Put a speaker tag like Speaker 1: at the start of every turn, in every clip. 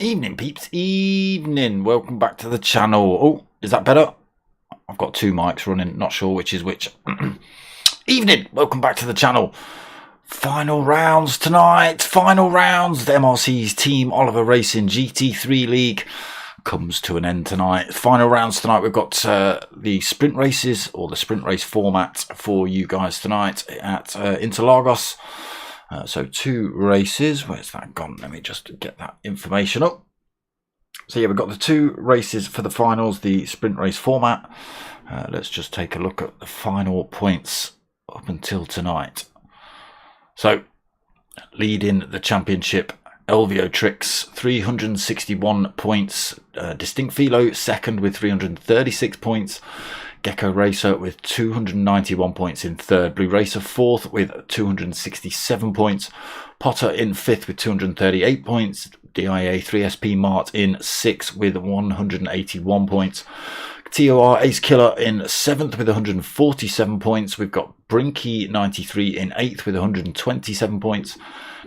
Speaker 1: Evening peeps, evening, welcome back to the channel. Oh, is that better? I've got two mics running, not sure which is which. Evening, welcome back to the channel. Final rounds tonight, final rounds. The MRCs Team Oliver Racing GT3 League comes to an end tonight. Final rounds tonight, we've got the sprint races, or the sprint race format for you guys tonight at Interlagos. So two races. Where's that gone? Let me just get that information up. So yeah, we've got the two races for the finals, the sprint race format. Let's just take a look at the final points up until tonight. So leading the championship, Elvio Tricks, 361 points. Distinct Philo second with 336 points. Gecko Racer with 291 points in third. Blue Racer fourth with 267 points. Potter in fifth with 238 points. DIA 3SP Mart in sixth with 181 points. TOR Ace Killer in seventh with 147 points. We've got Brinky 93 in eighth with 127 points.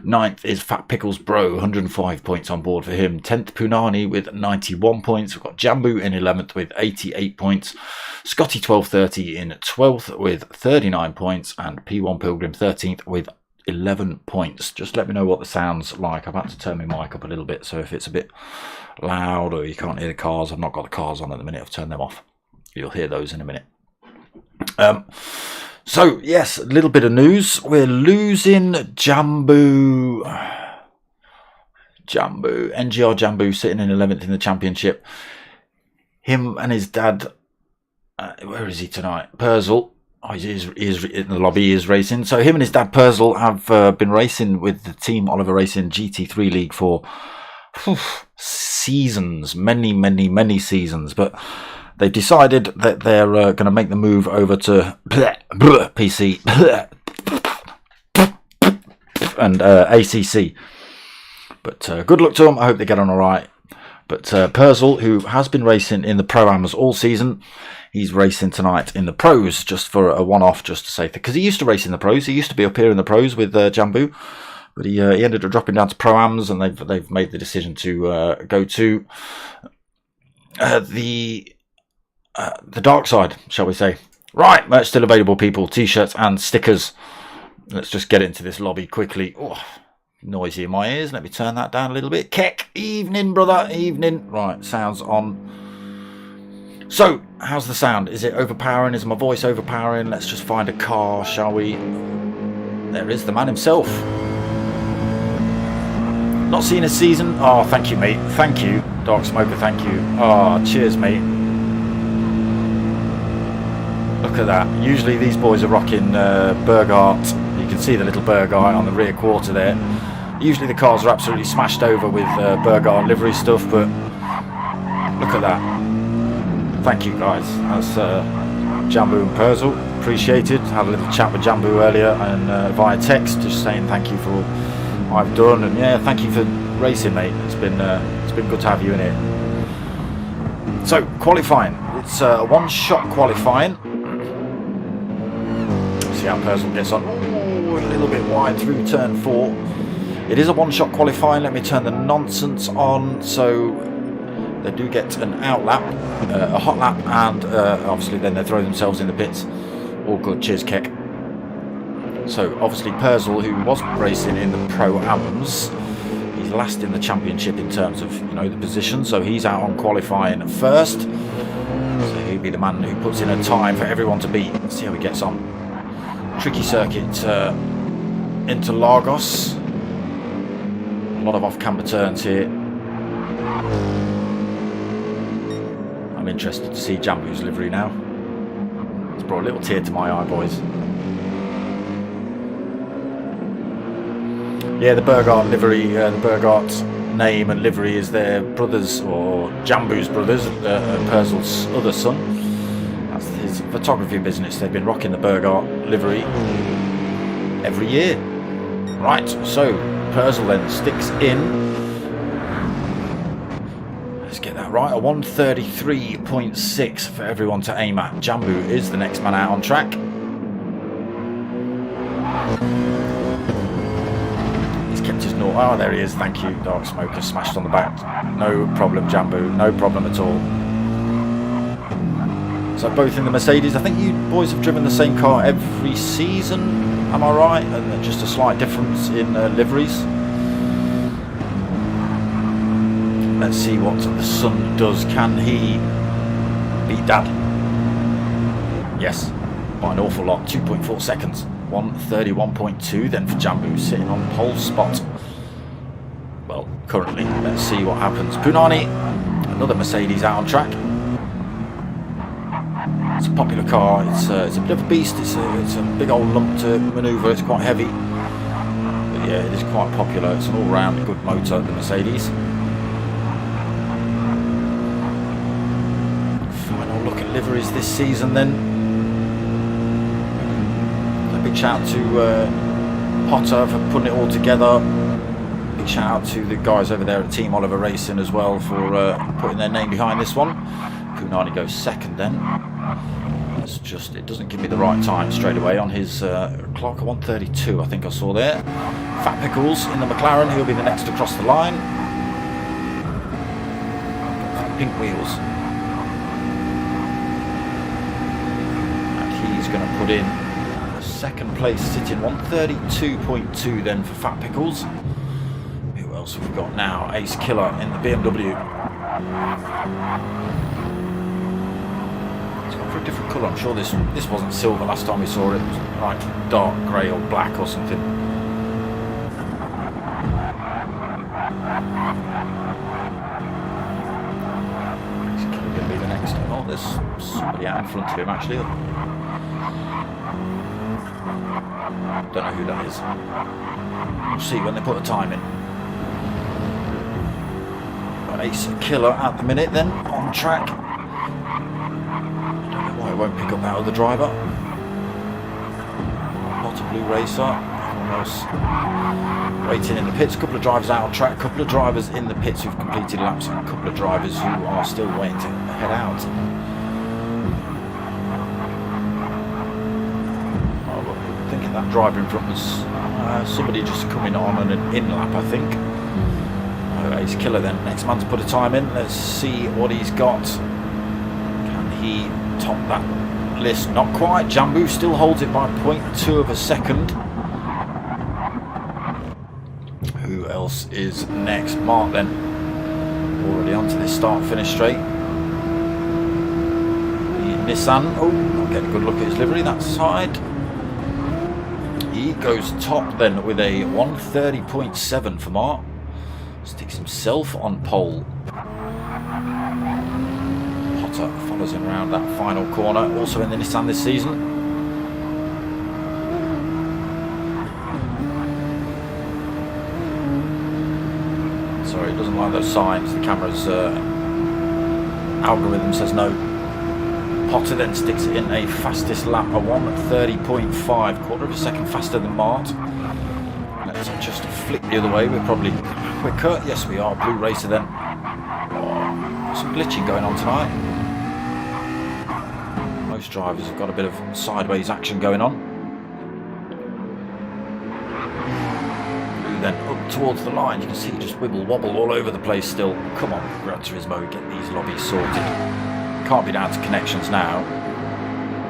Speaker 1: Ninth is Fat Pickles Bro, 105 points on board for him. 10th Punani with 91 points. We've got Janbu in 11th with 88 points. Scotty 1230 in 12th with 39 points. And P1 Pilgrim 13th with 11 points. Just let me know what the sound's like. I've had to turn my mic up a little bit, so if it's a bit loud or you can't hear the cars, I've not got the cars on at the minute. I've turned them off. You'll hear those in a minute. So, yes, a little bit of news. We're losing Janbu. NGR Janbu sitting in 11th in the championship. Him and his dad, where is he tonight? Purzel. Oh, he is in the lobby, he is racing. So him and his dad Purzel have been racing with the Team Oliver Racing GT3 League for seasons. Many seasons. But they've decided that they're going to make the move over to PC and ACC. But good luck to them. I hope they get on all right. But Purzel, who has been racing in the Pro-Ams all season, he's racing tonight in the Pros just for a one-off, just to say, because he used to race in the Pros. He used to be up here in the Pros with Janbu, but he ended up dropping down to Pro-Ams, and they've made the decision to go to the dark side, shall we say. Right, merch still available, people. T-shirts and stickers. Let's just get into this lobby quickly. Oh, noisy in my ears. Let me turn that down a little bit. Keck, evening, brother, evening. Right, sounds on. So, how's the sound? Is it overpowering? Is my voice overpowering? Let's just find a car, shall we? There is the man himself. Not seen a season. Oh, thank you, mate. Thank you, Dark Smoker. Thank you. Oh, cheers, mate. Look at that. Usually these boys are rocking Burgart. You can see the little Burgart on the rear quarter there. Usually the cars are absolutely smashed over with Burgart livery stuff, but look at that. Thank you, guys. That's Janbu and Purzel. Appreciated. Had a little chat with Janbu earlier and via text, just saying thank you for all I've done, and yeah, thank you for racing, mate. It's been good to have you in here. So qualifying. It's a one-shot qualifying. See how Purzel gets on. Ooh, a little bit wide through turn 4. It is a one-shot qualifying. Let me turn the nonsense on. So they do get an out lap, a hot lap, and obviously then they throw themselves in the pits. All good. Cheers, Keck. So obviously Purzel, who was racing in the Pro-Ams, he's last in the championship in terms of, you know, the position. So he's out on qualifying first. So he'll be the man who puts in a time for everyone to beat. Let's see how he gets on. tricky circuit, Interlagos. A lot of off-camber turns here. I'm interested to see Janbu's livery now. It's brought a little tear to my eye, boys. Yeah, the Burgart livery, the Burgart name and livery is their brothers, or Janbu's brothers, Purzel's other son. That's his photography business. They've been rocking the Burgart livery every year. Right, so Purzel then sticks in. Let's get that right. A 1:33.6 for everyone to aim at. Janbu is the next man out on track. Kept his north. Oh, there he is. Thank you. Dark Smoker smashed on the back. No problem, Janbu. No problem at all. So both in the Mercedes. I think you boys have driven the same car every season. Am I right? And just a slight difference in liveries. Let's see what the son does. Can he beat Dad? Yes. By an awful lot. 2.4 seconds. 1:31.2 then for Janbu, sitting on pole spot. Well, currently, let's see what happens. Punani, another Mercedes out on track. It's a popular car. It's a bit of a beast. It's a big old lump to manoeuvre. It's quite heavy, but yeah, it is quite popular. It's an all-round good motor, the Mercedes. Final look at liveries this season then. Big shout out to Potter for putting it all together. Big shout out to the guys over there at Team Oliver Racing as well for putting their name behind this one. Punani goes second then. It's just, it doesn't give me the right time straight away on his clock. 1:32 I think I saw there. Fat Pickles in the McLaren, he'll be the next to cross the line. Pink wheels. And he's going to put in second place, sitting 1:32.2 then for Fat Pickles. Who else have we got now? Ace Killer in the BMW. It's gone for a different colour. I'm sure this wasn't silver last time we saw it. It was like dark grey or black or something. Ace Killer going to be the next. Oh, there's somebody out in front of him actually. Don't know who that is. We'll see when they put the time in. Got Ace Killer at the minute then, on track. I don't know why it won't pick up that other driver. Not a blue racer. Everyone else waiting in the pits. A couple of drivers out on track. A couple of drivers in the pits who've completed laps. And a couple of drivers who are still waiting to head out. That driver in front was somebody just coming on an in lap, I think. Ace Killer then, next man to put a time in. Let's see what he's got. Can he top that list? Not quite. Janbu still holds it by 0.2 of a second. Who else is next? Mark then, already onto this start-finish straight. The Nissan. Oh, I'll get a good look at his livery that side. He goes top then with a 1:30.7 for Mark. Sticks himself on pole. Potter follows him around that final corner. Also in the Nissan this season. Sorry, it doesn't like those signs. The camera's algorithm says no. Potter then sticks it in a fastest lap, a 1:30.5, quarter of a second faster than Mart. Let's just flick the other way, we're probably quicker. Yes, we are. Blue racer then. Oh, some glitching going on tonight. Most drivers have got a bit of sideways action going on. Blue then up towards the line. You can see just wibble wobble all over the place still. Come on, Gran Turismo, get these lobbies sorted. Can't be down to connections now.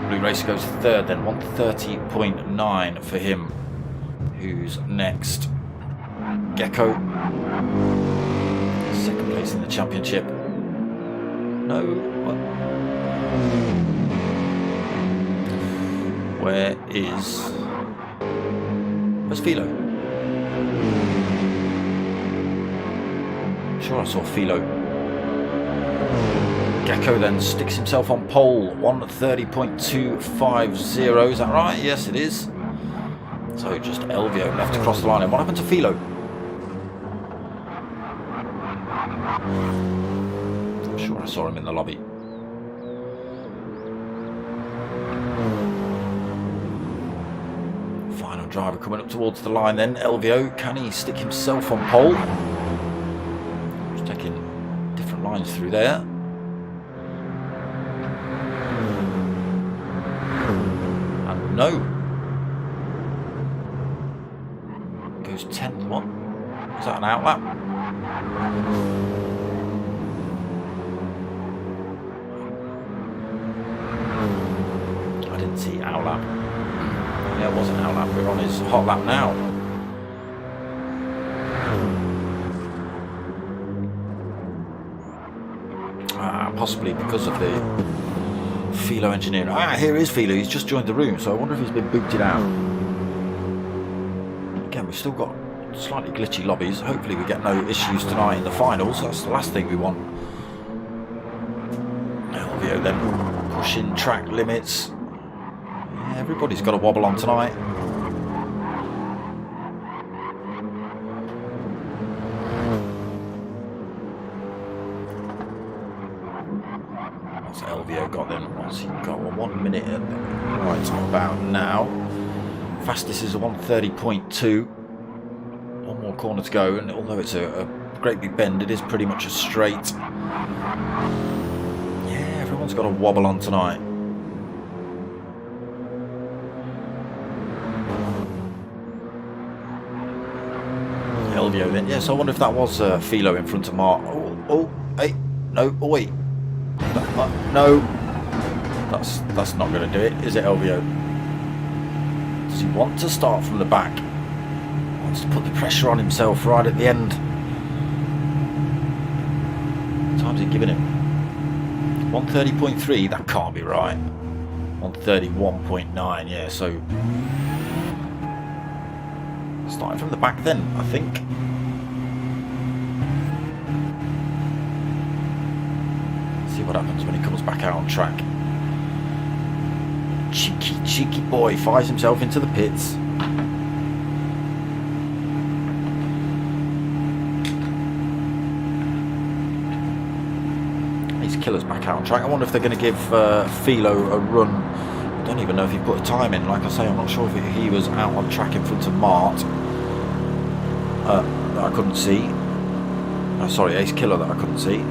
Speaker 1: Blue racer goes third then, 1:30.9 for him. Who's next? Gecko. Second place in the championship. No. What? Where is Where's Philo? Sure I saw Philo. Gecko then sticks himself on pole, 1:30.250. Is that right? Yes, it is. So just Elvio left across the line. And what happened to Philo? I'm sure I saw him in the lobby. Final driver coming up towards the line then. Elvio, can he stick himself on pole? Just taking different lines through there. And no. Goes 10th one. Is that an outlap? I didn't see outlap. Yeah, it was an outlap. We're on his hot lap now. Possibly because of the Philo engineering. Here is Philo. He's just joined the room, so I wonder if he's been booted out. Again, we've still got slightly glitchy lobbies. Hopefully we get no issues tonight in the finals. That's the last thing we want. Elvio then pushing track limits. Yeah, everybody's got a wobble on tonight. What's Elvio got then? What's he got? Well, 1 minute right about now. Fastest is a 1:30.2. One more corner to go, and although it's a great big bend, it is pretty much a straight. Yeah, everyone's got a wobble on tonight. Elvio then. Yes, I wonder if that was Philo in front of Mark. Oh, hey, no, oh wait. No, that's not going to do it, is it, Elvio? Does he want to start from the back? He wants to put the pressure on himself right at the end. What time's he giving him? 1:30.3. That can't be right. 1:31.9. Yeah, so starting from the back then, I think. See what happens when he comes back out on track. Cheeky boy fires himself into the pits. These killers back out on track. I wonder if they're going to give Philo a run. I don't even know if he put a time in. Like I say, I'm not sure if he was out on track in front of Mart. That I couldn't see. Sorry, Ace Killer that I couldn't see.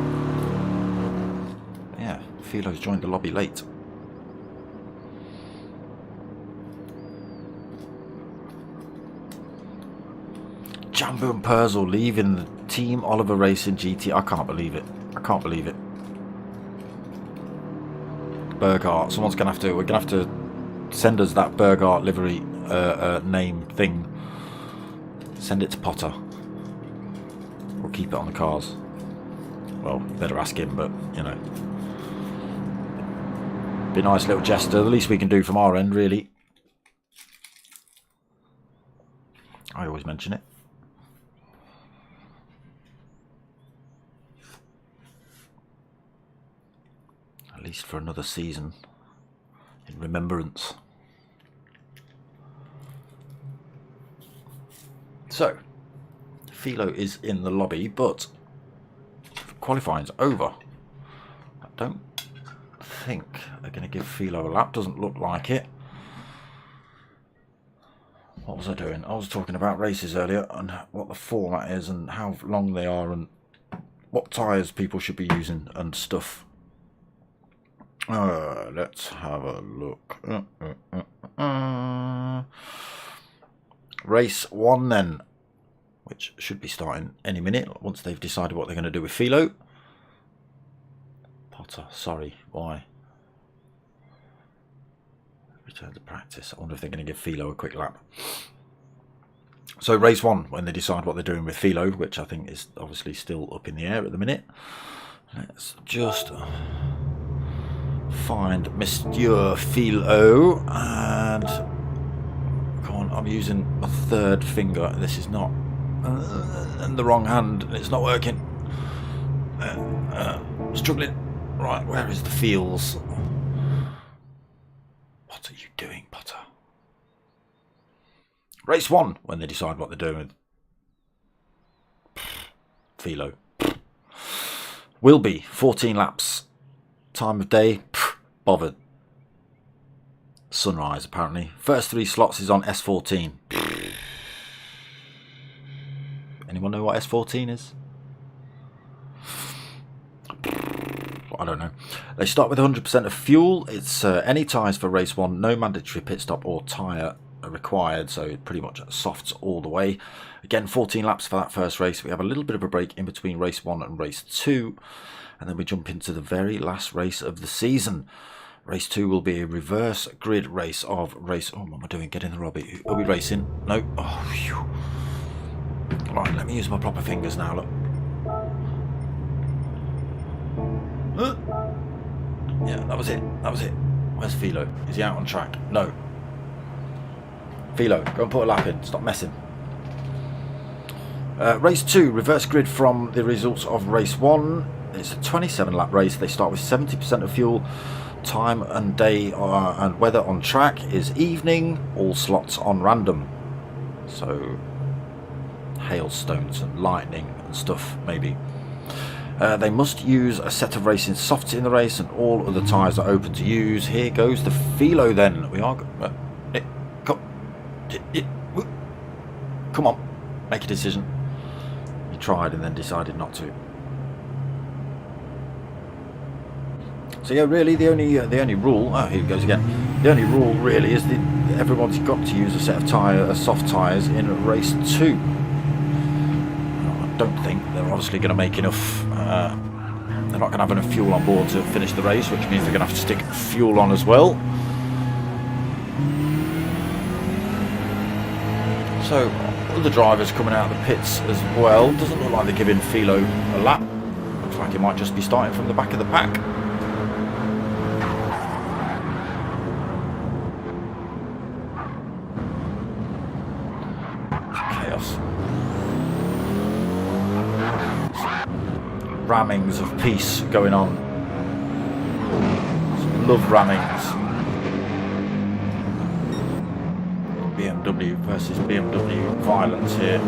Speaker 1: Yeah, Philo's joined the lobby late. Janbu and Purzel leaving the Team Oliver Racing GT. I can't believe it. I can't believe it. Burgart. Someone's gonna have to. We're gonna have to send us that Burgart livery name thing. Send it to Potter. We'll keep it on the cars. Well, better ask him, but you know, be a nice little gesture. The least we can do from our end, really. I always mention it. At least for another season, in remembrance. So, Philo is in the lobby, but qualifying's over. I don't think they're going to give Philo a lap. Doesn't look like it. What was I doing? I was talking about races earlier and what the format is and how long they are and what tyres people should be using and stuff. Let's have a look. Race 1 then, which should be starting any minute once they've decided what they're going to do with Philo. Potter, sorry, why? Return to practice. I wonder if they're going to give Philo a quick lap. So race 1, when they decide what they're doing with Philo, which I think is obviously still up in the air at the minute. Let's just find Monsieur Philo and come on, I'm using a third finger. This is not in the wrong hand. It's not working. Struggling. Right, where is the feels? What are you doing, Potter? Race 1, when they decide what they're doing with Philo. Will be 14 laps. Time of day, bothered. Sunrise, apparently. First 3 slots is on S14. Anyone know what S14 is? I don't know. They start with 100% of fuel. It's any tyres for race 1. No mandatory pit stop or tyre required. So pretty much softs all the way. Again, 14 laps for that first race. We have a little bit of a break in between race 1 and race 2. And then we jump into the very last race of the season. Race 2 will be a reverse grid race of race... Oh, what am I doing? Get in the Robbie. Are we racing? No. Oh, phew. Right, let me use my proper fingers now, look. Yeah, that was it. That was it. Where's Philo? Is he out on track? No. Philo, go and put a lap in. Stop messing. Race 2, reverse grid from the results of race 1. It's a 27 lap race. They start with 70% of fuel. Time and day and weather on track is evening. All slots on random. So hailstones and lightning and stuff maybe. They must use a set of racing softs in the race, and all other tyres are open to use. Here goes the Philo then. We are... come on, make a decision. He tried and then decided not to. So yeah, really the only rule... Oh, here he goes again. The only rule really is that everyone's got to use a set of soft tyres in race 2. I don't think they're obviously going to make enough. They're not going to have enough fuel on board to finish the race, which means they're going to have to stick fuel on as well. So other drivers coming out of the pits as well. Doesn't look like they're giving Philo a lap. Looks like he might just be starting from the back of the pack. Chaos. Rammings of peace going on. Some love rammings. BMW versus BMW violence here.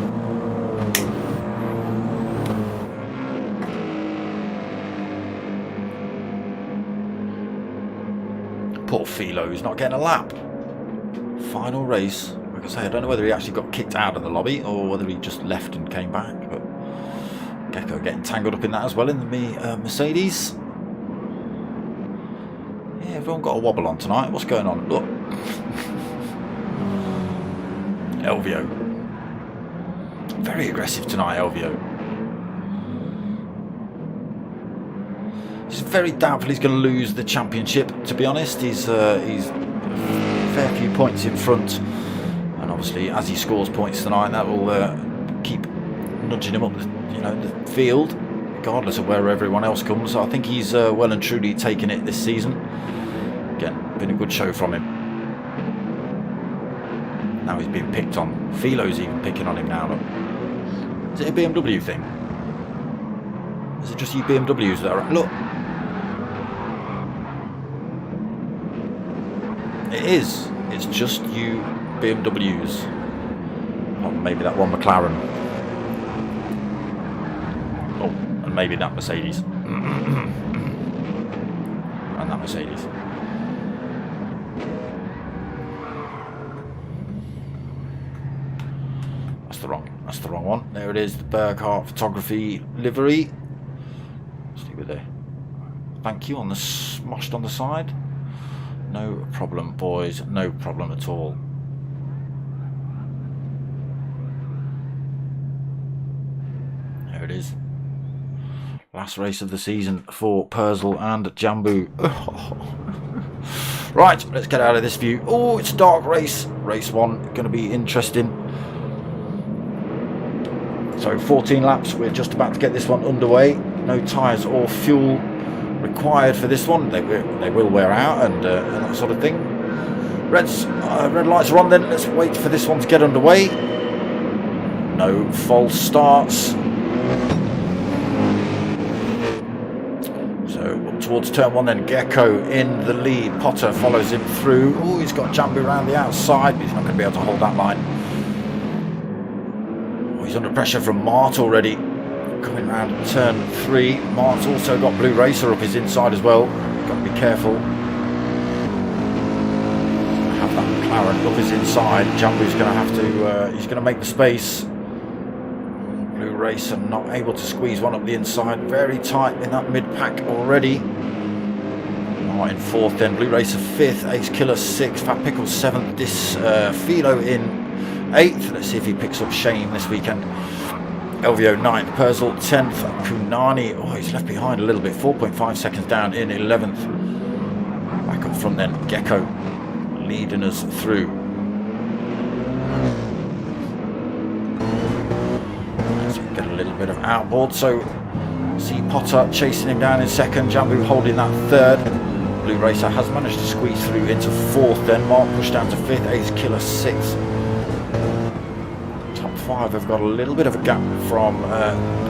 Speaker 1: Poor Philo, he's not getting a lap. Final race. Like I say, I don't know whether he actually got kicked out of the lobby or whether he just left and came back. But Gecko getting tangled up in that as well in the Mercedes. Yeah, everyone got a wobble on tonight. What's going on? Look. Elvio. Very aggressive tonight, Elvio. It's very doubtful he's going to lose the championship, to be honest. He's a fair few points in front. And obviously, as he scores points tonight, that will keep nudging him up the field, regardless of where everyone else comes. So I think he's well and truly taken it this season. Again, been a good show from him. Now he's being picked on. Philo's even picking on him now. Look. Is it a BMW thing? Is it just you BMWs that are... Look. It is. It's just you BMWs. Or maybe that one McLaren. Oh, and maybe that Mercedes. And that Mercedes. That's the wrong one. There it is, the Burkhardt photography livery. See with the thank you on the smoshed on the side. No problem, boys. No problem at all. There it is. Last race of the season for Purzel and Janbu. Right, let's get out of this view. Oh, it's a dark race. Race 1, going to be interesting. So 14 laps, we're just about to get this one underway. No tyres or fuel required for this one. They will wear out and that sort of thing. Red lights are on then. Let's wait for this one to get underway. No false starts. So up towards turn 1 then. Gecko in the lead. Potter follows him through. Oh, he's got Janbu around the outside, but he's not going to be able to hold that line. Oh, he's under pressure from Mart already. Coming round turn 3. Mart's also got Blue Racer up his inside as well. Got to be careful. Have that McLaren up his inside. Janbu's going to have to. He's going to make the space. Blue Racer not able to squeeze one up the inside. Very tight in that mid pack already. Mart in 4th then. Blue Racer 5th. Ace Killer 6th. Fat Pickles 7th. This Philo in 8th. Let's see if he picks up Shane this weekend. Elvio 9th, Purzel 10th, Punani, oh, he's left behind a little bit, 4.5 seconds down in 11th. Back up front then, Gecko leading us through. Let's get a little bit of outboard, so see Potter chasing him down in 2nd, Janbu holding that 3rd. Blue Racer has managed to squeeze through into 4th then, Mark pushed down to 5th, Ace Killer 6th. 5 have got a little bit of a gap from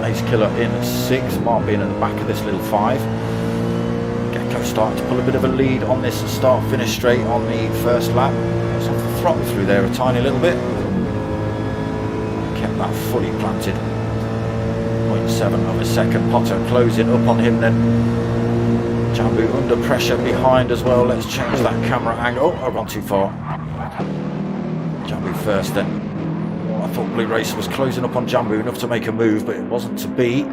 Speaker 1: Ace Killer in 6th, Mark being at the back of this little 5. Gecko starting to pull a bit of a lead on this and start finish straight on the first lap. It's off the throttle through there a tiny little bit. Kept that fully planted. 0.7 of a second. Potter closing up on him then. Janbu under pressure behind as well. Let's change that camera angle. Oh, I've gone too far. Janbu first then. I thought Blue Racer was closing up on Janbu enough to make a move, but it wasn't to be.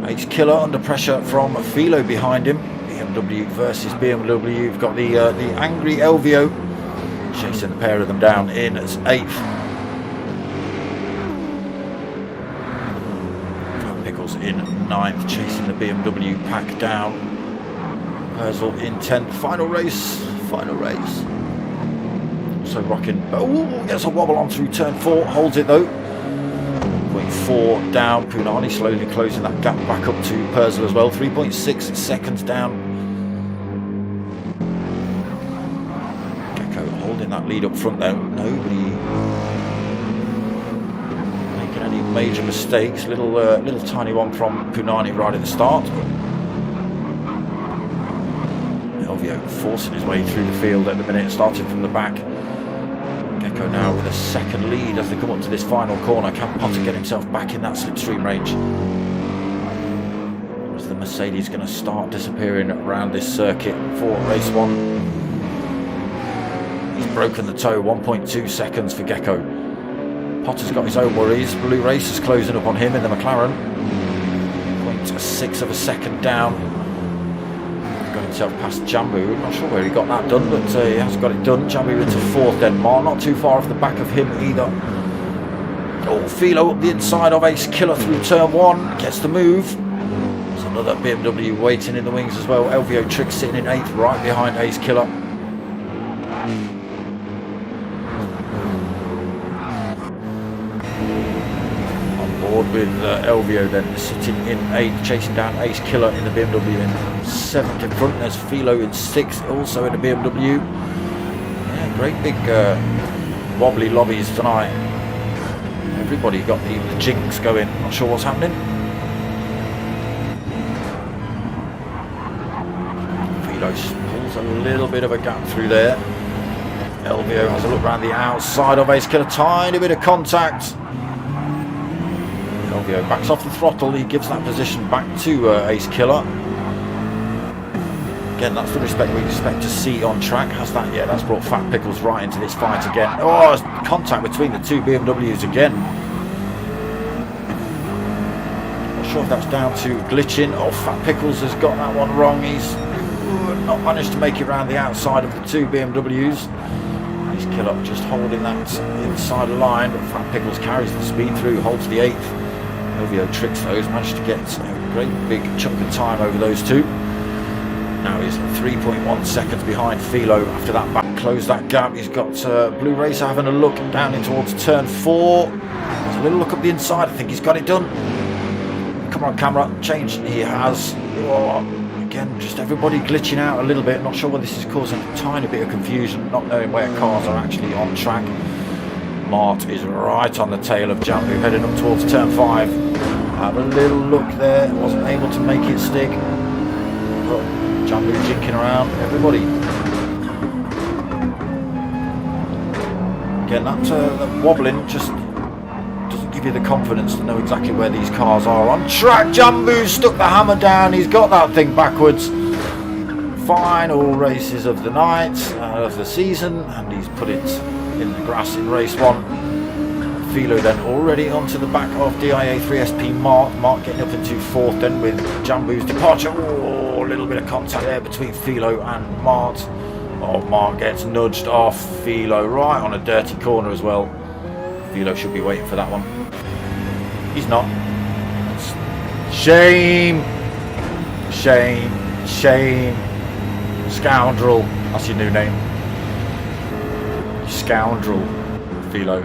Speaker 1: Ace Killer under pressure from Philo behind him. BMW versus BMW. You've got the angry Elvio chasing the pair of them down in as 8th. Pickles in 9th, chasing the BMW pack down. Purzel in 10th. Final race. So rocking. Oh, gets a wobble on through turn 4. Holds it though. 0.4 down. Punani slowly closing that gap back up to Purzel as well. 3.6 seconds down. Gecko holding that lead up front though. Nobody making any major mistakes. Little tiny one from Punani right at the start. Elvio forcing his way through the field at the minute, starting from the back. Gecko now with a 2nd lead as they come up to this final corner. Can Potter get himself back in that slipstream range? Or is the Mercedes going to start disappearing around this circuit for race 1? He's broken the toe, 1.2 seconds for Gecko. Potter's got his own worries. Blue Racer's closing up on him in the McLaren. 0.6 of a second down. Got himself past Janbu. Not sure where he got that done, but he has got it done. Janbu into 4th then. Mark not too far off the back of him either. Oh, Philo up the inside of Ace Killer through turn 1. Gets the move. There's another BMW waiting in the wings as well. Elvio Trick sitting in 8th, right behind Ace Killer. With Elvio then sitting in 8th, chasing down Ace Killer in the BMW in 7th in front. There's Philo in 6th, also in the BMW. Yeah, great big wobbly lobbies tonight. Everybody got the jinx going. Not sure what's happening. Philo pulls a little bit of a gap through there. Elvio has a look around the outside of Ace Killer. Tiny bit of contact. Elvio backs off the throttle, he gives that position back to Ace Killer. Again, that's the respect we expect to see on track. Has that yet? That's brought Fat Pickles right into this fight again. Oh, contact between the two BMWs again. Not sure if that's down to glitching. Oh, Fat Pickles has got that one wrong. He's not managed to make it around the outside of the two BMWs. Ace Killer just holding that inside line, but Fat Pickles carries the speed through, holds the 8th. Elvio Tricks those, managed to get a great big chunk of time over those two. Now he's 3.1 seconds behind Philo after that back. Close that gap. He's got Blue Racer having a look down in towards turn 4. There's a little look up the inside. I think he's got it done. Come on, camera. Change. He has. Oh, again, just just everybody glitching out a little bit. Not sure whether this is causing a tiny bit of confusion, not knowing where cars are actually on track. Mart is right on the tail of Janbu, heading up towards turn 5. Had a little look there, wasn't able to make it stick. But Janbu jinking around everybody. Again, that wobbling just doesn't give you the confidence to know exactly where these cars are on track. Janbu stuck the hammer down, he's got that thing backwards. Final races of the night, of the season, and he's put it in the grass in race 1. Philo then already onto the back of DIA3SP Mark. Mark getting up into 4th then with Janbu's departure. Oh, a little bit of contact there between Philo and Mart. Oh, Mark gets nudged off Philo right on a dirty corner as well. Philo should be waiting for that one. He's not. Shame. Shame. Shame. Scoundrel. That's your new name. Scoundrel. Philo.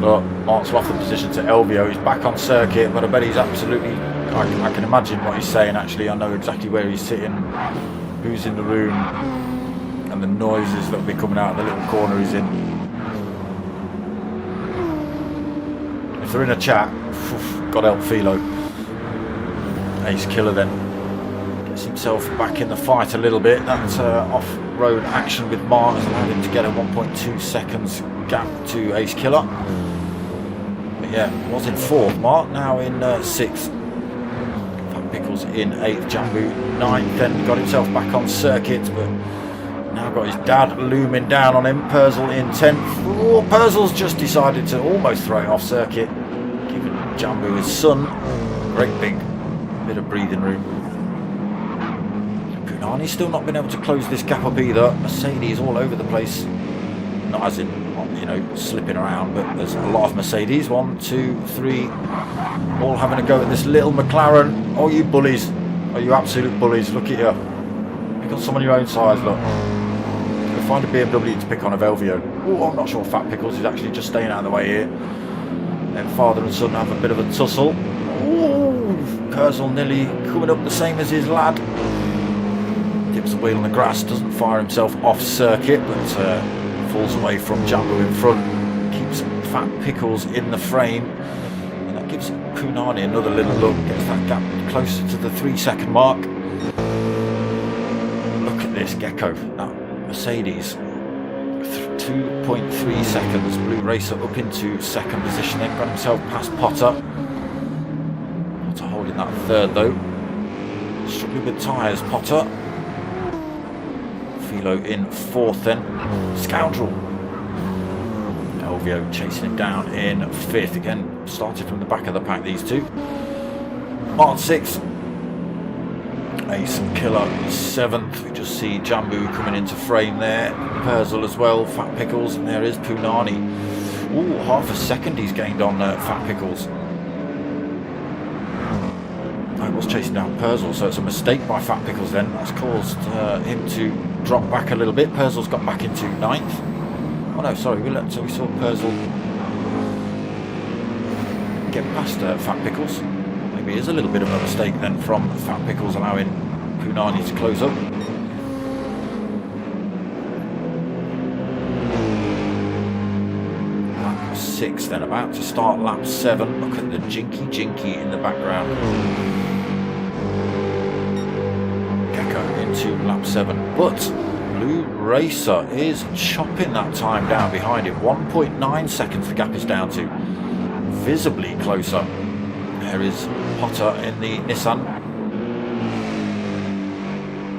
Speaker 1: Look, Mark's lost the position to Elvio. He's back on circuit, but I bet he's absolutely... I can imagine what he's saying, actually. I know exactly where he's sitting, who's in the room, and the noises that will be coming out of the little corner he's in. If they're in a chat, God help Philo. Ace Killer then gets himself back in the fight a little bit. That off-road action with Mark has allowed him to get a 1.2 seconds gap to Ace Killer. But yeah, was in 4th, Mark, now in 6th. Pickles in 8th, Janbu 9th, then got himself back on circuit, but now got his dad looming down on him. Purzel in 10th. Oh, Purzel's just decided to almost throw it off circuit, giving Janbu his son great big bit of breathing room. Punani's still not been able to close this gap up either. Mercedes all over the place, not as in, you know, slipping around, but there's a lot of Mercedes. 1, 2, 3, all having a go at this little McLaren. Oh, you bullies. Oh, you absolute bullies. Look at you. You've got some on your own size, look. Go find a BMW to pick on a Velvio. Oh, I'm not sure Fat Pickles is actually just staying out of the way here. Then father and son have a bit of a tussle. Oh, Purzel nearly coming up the same as his lad. Dips the wheel on the grass, doesn't fire himself off circuit, but falls away from Janbu in front. Keeps Fat Pickles in the frame. And that gives Punani another little look, gets that gap closer to the 3-second mark. Look at this Gecko, that Mercedes, 2.3 seconds. Blue Racer up into 2nd position, then got himself past Potter. Potter holding that 3rd though. Struggling with tyres, Potter. Philo in 4th then. Scoundrel. Elvio chasing him down in 5th. Again, started from the back of the pack, these two. Mart 6th. Ace Killer 7th. We just see Janbu coming into frame there. Purzel as well. Fat Pickles. And there is Punani. Ooh, half a second he's gained on Fat Pickles. I was chasing down Purzel, so it's a mistake by Fat Pickles then. That's caused him to drop back a little bit. Purzel's got back into 9th. Oh no, sorry, so we saw Purzel get past Fat Pickles. Maybe it is a little bit of a mistake then from Fat Pickles allowing Punani to close up. Lap 6 then, about to start lap 7. Look at the jinky in the background. Gecko into lap 7, but Blue Racer is chopping that time down behind him. 1.9 seconds the gap is down to. Visibly closer. There is Potter in the Nissan.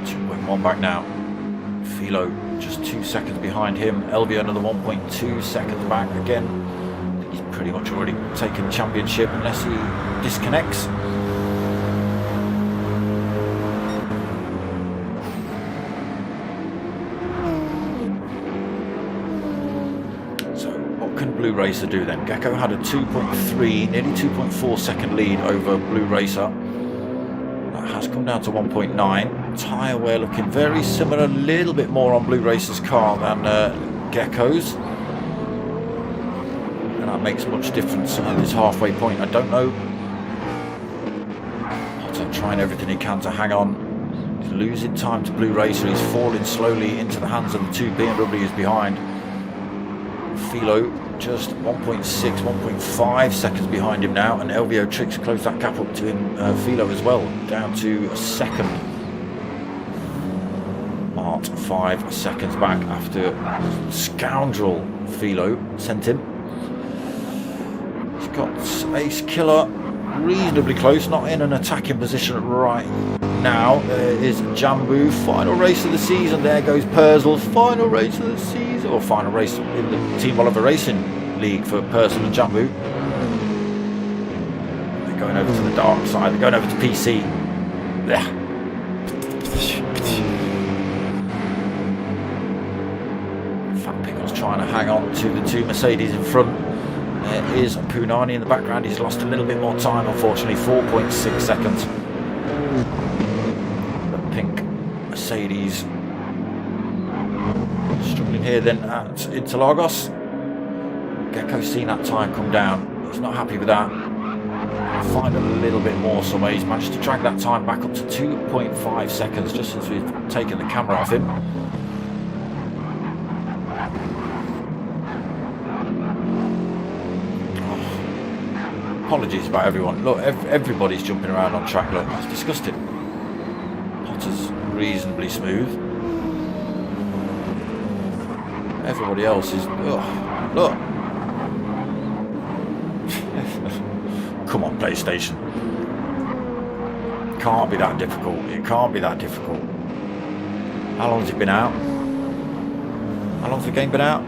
Speaker 1: 2.1 back now. Philo just 2 seconds behind him. Elvio another 1.2 seconds back. Again, he's pretty much already taken the championship unless he disconnects. Blue Racer do then? Gecko had a 2.3, nearly 2.4 second lead over Blue Racer. That has come down to 1.9. Tyre wear looking very similar, a little bit more on Blue Racer's car than Gecko's. And that makes much difference at this halfway point. I don't know. Potter trying everything he can to hang on. He's losing time to Blue Racer. He's falling slowly into the hands of the two BMWs behind. Philo just 1.6, 1.5 seconds behind him now, and LVO Tricks closed that gap up to him, Philo as well, down to a second. Mart 5 seconds back after scoundrel Philo sent him. He's got Ace Killer reasonably close, not in an attacking position right now. There is Janbu, final race of the season. There goes Purzel, final race of the season, or final race in the Team Oliver Racing League for Purzel and Janbu. They're going over to the dark side, they're going over to PC. Yeah. Fat Pickle's trying to hang on to the two Mercedes in front. There is Punani in the background. He's lost a little bit more time, unfortunately, 4.6 seconds. The pink Mercedes struggling here then at Interlagos. Gecko's seen that time come down. He's not happy with that. Find a little bit more somewhere. He's managed to drag that time back up to 2.5 seconds just since we've taken the camera off him. Apologies about everyone. Look, everybody's jumping around on track. Look, it's disgusting. Potter's reasonably smooth. Everybody else is... Ugh, look. Come on, PlayStation. Can't be that difficult. It can't be that difficult. How long has it been out? How long's the game been out?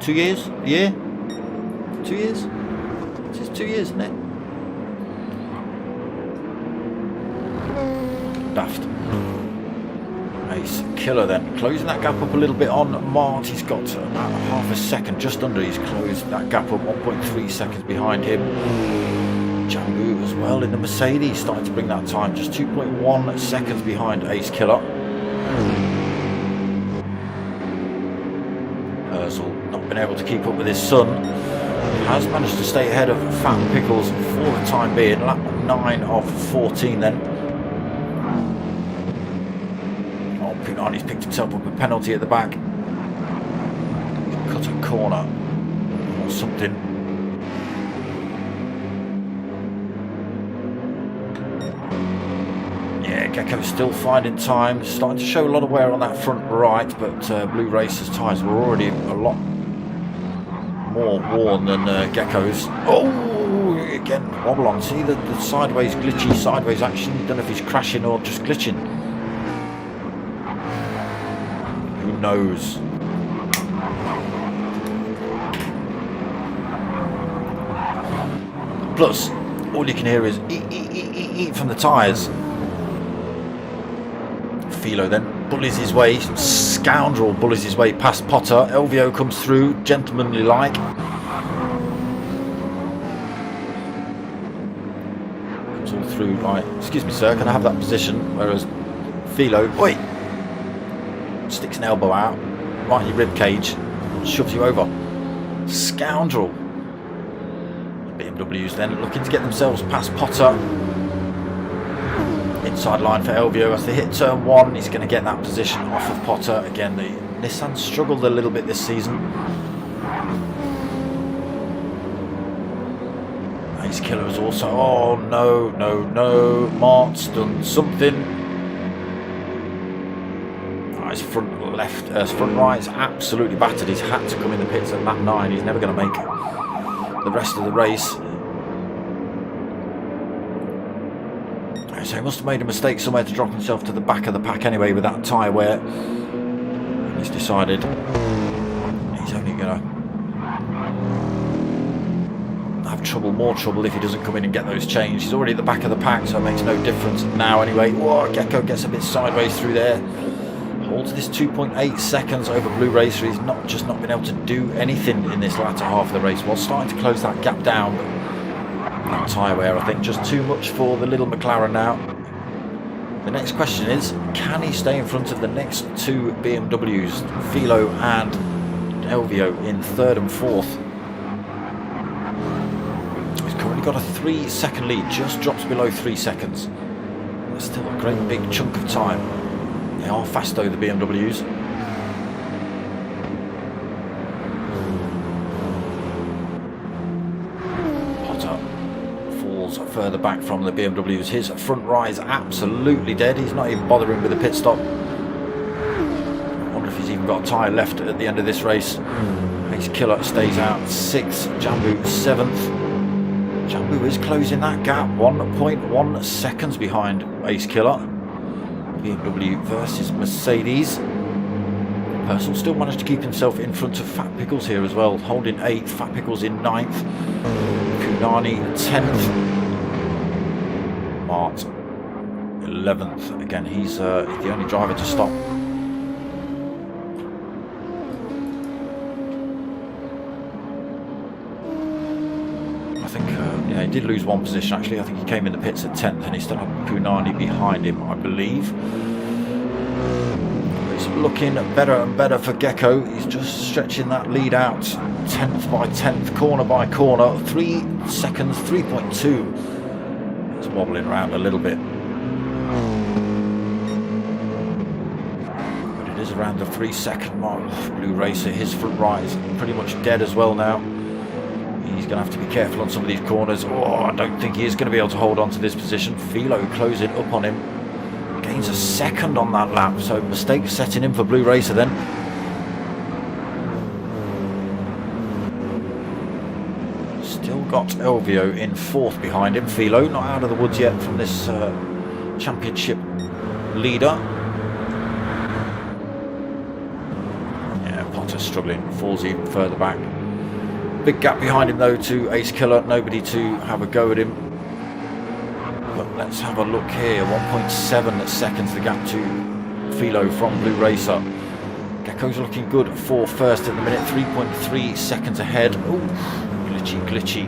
Speaker 1: 2 years? A year? 2 years? It's 2 years, isn't it? Daft. Ace Killer then closing that gap up a little bit on Mart. He's got about half a second, just under. He's closed that gap up, 1.3 seconds behind him. Janbu as well in the Mercedes, starting to bring that time, just 2.1 seconds behind Ace Killer. Purzel not been able to keep up with his son. Has managed to stay ahead of Fat Pickles for the time being. Lap 9 of 14 then. Oh, Punani's picked himself up a penalty at the back. Cut a corner or something. Yeah, Gecko's still finding time. Starting to show a lot of wear on that front right, but Blue Racer's tyres were already a lot more worn than Gecko's. Oh, again, wobble on. See the sideways, glitchy sideways action. Don't know if he's crashing or just glitching. Who knows? Plus, all you can hear is eat from the tyres. Philo then bullies his way, scoundrel bullies his way past Potter. LVO comes through, gentlemanly like. Comes all through like, excuse me sir, can I have that position? Whereas Philo, oi, sticks an elbow out, right in your rib cage, shoves you over. Scoundrel. BMWs then looking to get themselves past Potter. Inside line for LVO as they hit turn 1. He's going to get that position off of Potter. Again, the Nissan struggled a little bit this season. Ace Killer is also... Oh, no, no, no. Mart's done something. Oh, his front left, front right is absolutely battered. He's had to come in the pits at lap 9. He's never going to make the rest of the race. So he must have made a mistake somewhere to drop himself to the back of the pack anyway with that tyre wear. And he's decided he's only going to have trouble, more trouble, if he doesn't come in and get those changed. He's already at the back of the pack, so it makes no difference now anyway. Whoa, Gecko gets a bit sideways through there. Holds this 2.8 seconds over Blue Racer. He's not been able to do anything in this latter half of the race. While starting to close that gap down. That tyre wear, I think, just too much for the little McLaren now. The next question is, can he stay in front of the next two BMWs, Philo and LVO, in 3rd and 4th? He's currently got a 3-second lead, just drops below 3 seconds. still a great big chunk of time. They are fast though, the BMWs. Further back from the BMWs. His front right is absolutely dead. He's not even bothering with a pit stop. I wonder if he's even got a tyre left at the end of this race. Ace Killer stays out 6th, Janbu 7th. Janbu is closing that gap, 1.1 seconds behind Ace Killer. BMW versus Mercedes. Purzel still managed to keep himself in front of Fat Pickles here as well, holding 8th, Fat Pickles in 9th, Kunani 10th. Mart 11th. Again, he's the only driver to stop. I think, yeah, he did lose one position actually. I think he came in the pits at 10th and he still had Punani behind him, I believe. It's looking better and better for Gecko. He's just stretching that lead out 10th by 10th, corner by corner. 3 seconds, 3.2. Wobbling around a little bit, but it is around the 3-second mark. Blue Racer, his front right is pretty much dead as well now. He's going to have to be careful on some of these corners. Oh, I don't think he is going to be able to hold on to this position. Philo closing up on him, gains a second on that lap, so mistake setting in for Blue Racer then. Got Elvio in 4th behind him. Philo not out of the woods yet from this championship leader. Yeah, Potter struggling, falls even further back. Big gap behind him though to Ace Killer, nobody to have a go at him. But let's have a look here, 1.7 seconds the gap to Philo from Blue Racer. Gecko's looking good for first at the minute, 3.3 seconds ahead. Ooh. Glitchy.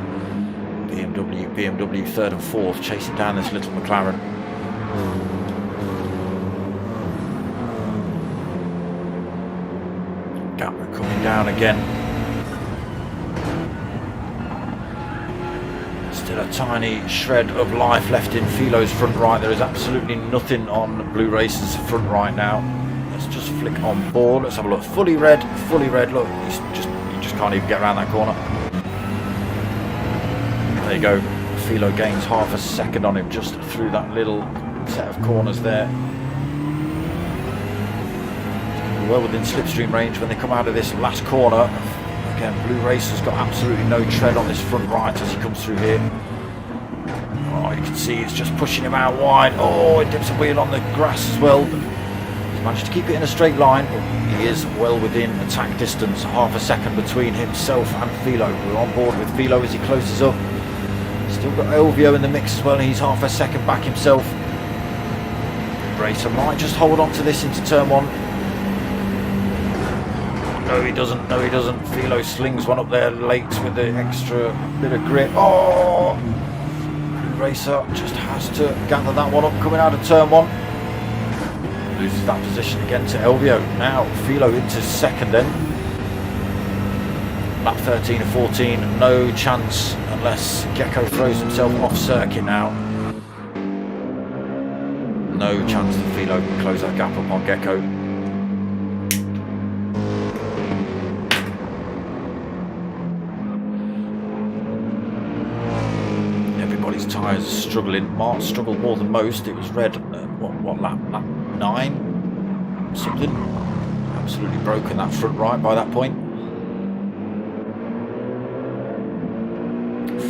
Speaker 1: BMW 3rd and 4th, chasing down this little McLaren. Gap coming down again. Still a tiny shred of life left in Philo's front right. There is absolutely nothing on Blue Racer's front right now. Let's just flick on board. Let's have a look. Fully red. Look, you just can't even get around that corner. There you go. Philo gains half a second on him just through that little set of corners there. Well within slipstream range when they come out of this last corner. Again, Blue Racer's got absolutely no tread on this front right as he comes through here. Oh, you can see it's just pushing him out wide. Oh, it dips a wheel on the grass as well. He's managed to keep it in a straight line, but he is well within attack distance. Half a second between himself and Philo. We're on board with Philo as he closes up. Still got Elvio in the mix as well, and he's half a second back himself. Racer might just hold on to this into turn 1. No, he doesn't. Philo slings one up there late with the extra bit of grip. Oh! Racer just has to gather that one up coming out of turn 1. Loses that position again to Elvio. Now Philo into second then. Lap 13 and 14, no chance unless Gecko throws himself off circuit now. No chance that Philo can close that gap up on Gecko. Everybody's tyres are struggling. Mart struggled more than most. It was red, what lap? Lap 9? Something. Absolutely broken that front right by that point.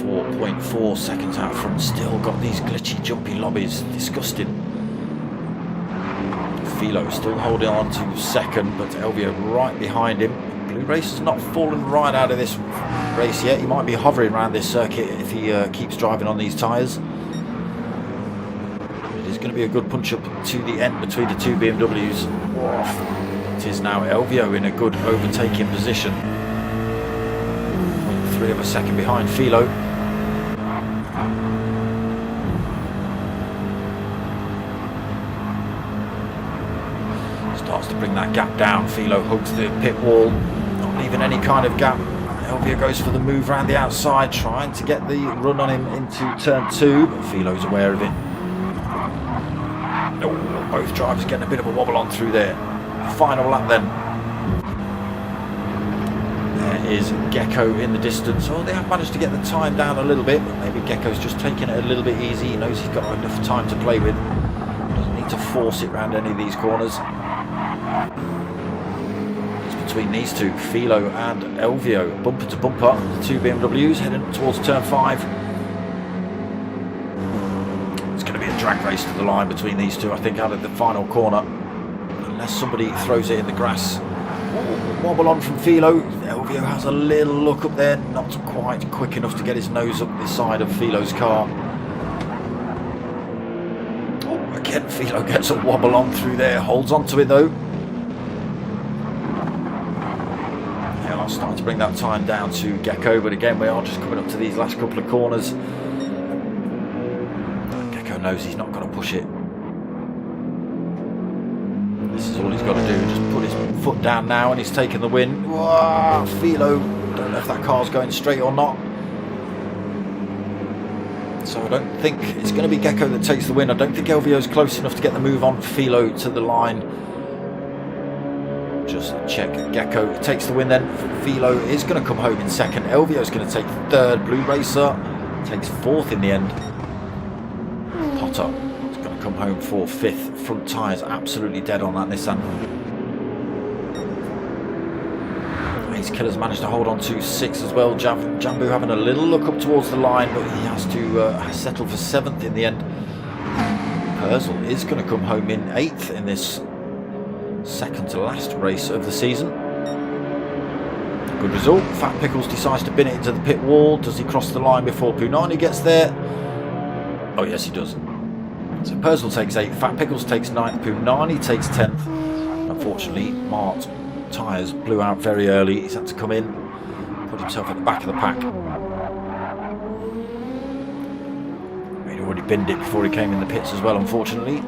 Speaker 1: 4.4 seconds out front, still got these glitchy jumpy lobbies, disgusting. Philo still holding on to second, but Elvio right behind him. Blue Racer's not fallen right out of this race yet. He might be hovering around this circuit if he keeps driving on these tyres. It is going to be a good punch up to the end between the two BMWs. It is now Elvio in a good overtaking position. 3 of a second behind Philo. Starts to bring that gap down. Philo hugs the pit wall, not leaving any kind of gap. Elvio goes for the move around the outside, trying to get the run on him into turn 2, but Philo's aware of it. Oh, both drivers getting a bit of a wobble on through there. Final lap then. There is Gecko in the distance. Oh, they have managed to get the time down a little bit, but maybe Gecko's just taking it a little bit easy. He knows he's got enough time to play with. Doesn't need to force it around any of these corners. It's between these two, Philo and Elvio. Bumper to bumper, the two BMWs heading towards turn 5. It's going to be a drag race to the line between these two, I think, out of the final corner. Unless somebody throws it in the grass. Ooh, wobble on from Philo. Elvio has a little look up there, not quite quick enough to get his nose up the side of Philo's car. Oh, again, Philo gets a wobble on through there, holds on to it though. Yeah, I'll start to bring that time down to Gecko, but again, we are just coming up to these last couple of corners. Gecko knows he's not going to push it. This is all he's got to do, just put his foot down now, and he's taken the win. Whoa, Philo, don't know if that car's going straight or not. So I don't think it's going to be Gecko that takes the win. I don't think Elvio's close enough to get the move on Philo to the line. Just check, Gecko takes the win then. Philo is going to come home in second. Elvio's going to take third. Blue Racer takes fourth in the end. Potter come home for fifth. Front tyres absolutely dead on that Nissan. These killers managed to hold on to 6 as well. Janbu having a little look up towards the line, but he has to settle for 7th in the end. Purzel is going to come home in 8th in this second to last race of the season. Good result. Fat Pickles decides to bin it into the pit wall. Does he cross the line before Punani gets there? Oh yes, he does. So Purzel takes 8th, Fat Pickles takes 9th, Punani takes 10th. Unfortunately, Mart's tyres blew out very early. He's had to come in, put himself at the back of the pack. He'd already binned it before he came in the pits as well, unfortunately.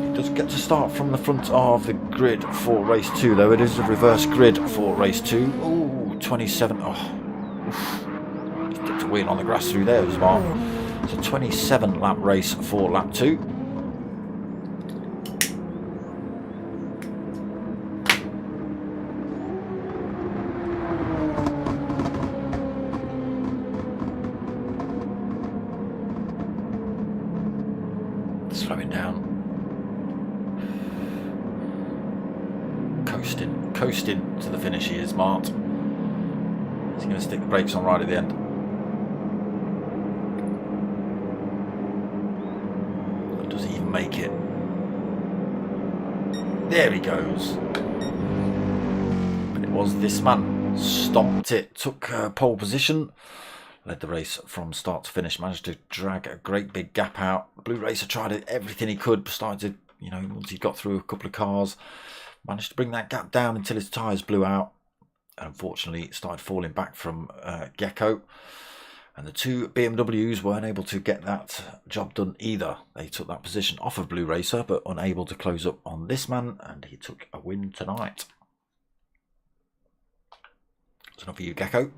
Speaker 1: He does get to start from the front of the grid for race 2, though. It is a reverse grid for race 2. Ooh, 27. Oh, he dipped a wheel on the grass through there as well. It's a 27 lap race for lap 2. Slowing down. Coasting to the finish he is, Mart. He's going to stick the brakes on right at the end. Make it. There he goes. But it was this man. Stomped it, took pole position, led the race from start to finish, managed to drag a great big gap out. Blue Racer tried everything he could, started to, once he got through a couple of cars, managed to bring that gap down until his tyres blew out. And unfortunately, it started falling back from Gecko. And the two BMWs weren't able to get that job done either. They took that position off of Blue Racer, but unable to close up on this man, and he took a win tonight. That's enough for you, Gecko.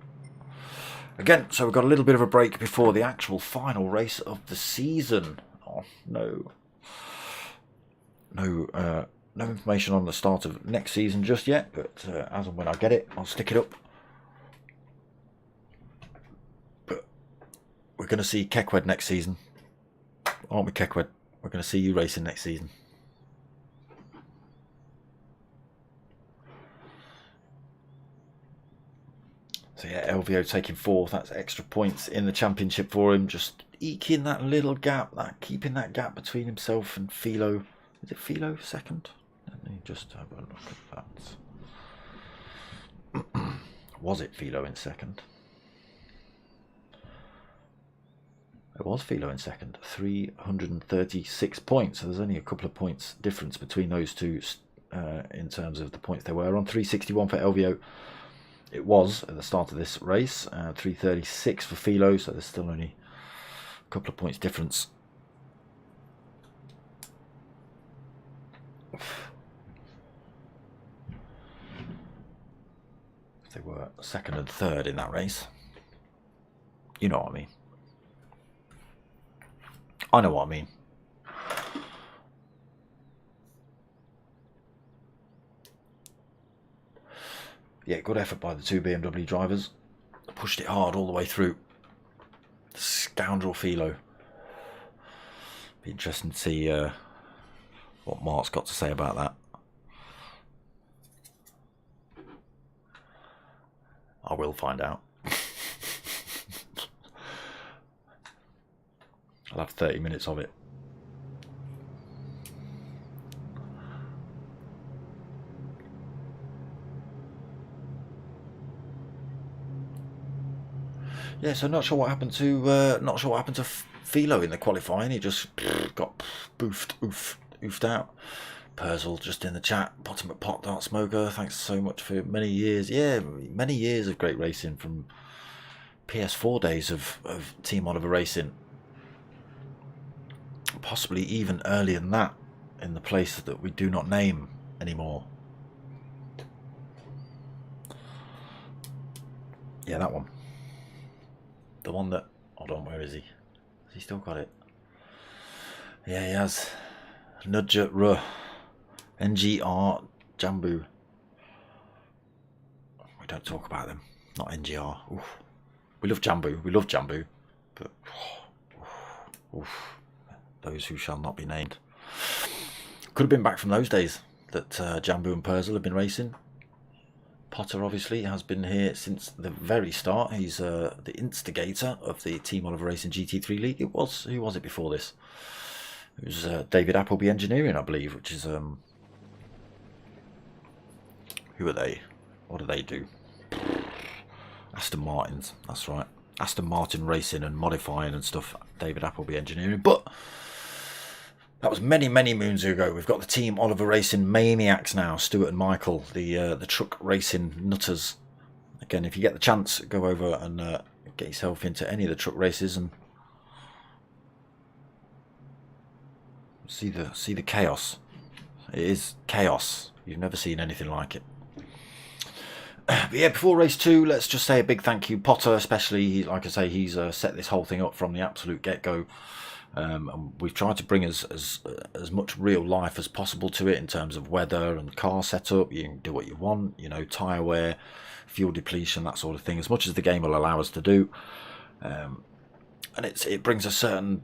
Speaker 1: Again, so we've got a little bit of a break before the actual final race of the season. Oh, no. No information on the start of next season just yet, but as and when I get it, I'll stick it up. We're going to see Kekwed next season. Aren't we, Kekwed? We're going to see you racing next season. So yeah, Elvio taking 4th. That's extra points in the championship for him. Just eking that little gap, keeping that gap between himself and Philo. Is it Philo second? Let me just have a look at that. Was it Philo in second? It was Philo in second, 336 points. So there's only a couple of points difference between those two in terms of the points they were on. 361 for Elvio. It was at the start of this race. 336 for Philo, so there's still only a couple of points difference. They were second and third in that race. You know what I mean. I know what I mean. Yeah, good effort by the two BMW drivers. Pushed it hard all the way through. Scoundrel Philo. Be interesting to see what Mark's got to say about that. I will find out. I'll have 30 minutes of it. Yeah, so not sure what happened to Philo in the qualifying. He just got oofed out. Purzel just in the chat. Bottom at Pot Dart Smoker. Thanks so much for many years. Yeah, many years of great racing from PS4 days of Team Oliver Racing. Possibly even earlier than that, in the place that we do not name anymore. Yeah, that one. The one that... Hold on, where is he? Has he still got it? Yeah, he has. Nudja Ruh. NGR Janbu. We don't talk about them. Not NGR. Oof. We love Janbu. We love Janbu. But... Oof. Those who shall not be named. Could have been back from those days that Janbu and Purzel have been racing. Potter obviously has been here since the very start. He's the instigator of the Team Oliver Racing GT3 League. It was, who was it before this? It was David Appleby Engineering, I believe, which is who are they? What do they do? Aston Martins, that's right. Aston Martin Racing and modifying and stuff. David Appleby Engineering, but that was many moons ago. We've got the Team Oliver Racing maniacs now, Stuart and Michael, the truck racing nutters. Again, if you get the chance, go over and get yourself into any of the truck races and see the chaos. It is chaos. You've never seen anything like it. But yeah, before race 2, let's just say a big thank you, Potter especially. Like I say, he's set this whole thing up from the absolute get-go. And we've tried to bring as much real life as possible to it in terms of weather and car setup. You can do what you want, you know, tyre wear, fuel depletion, that sort of thing, as much as the game will allow us to do. And it brings a certain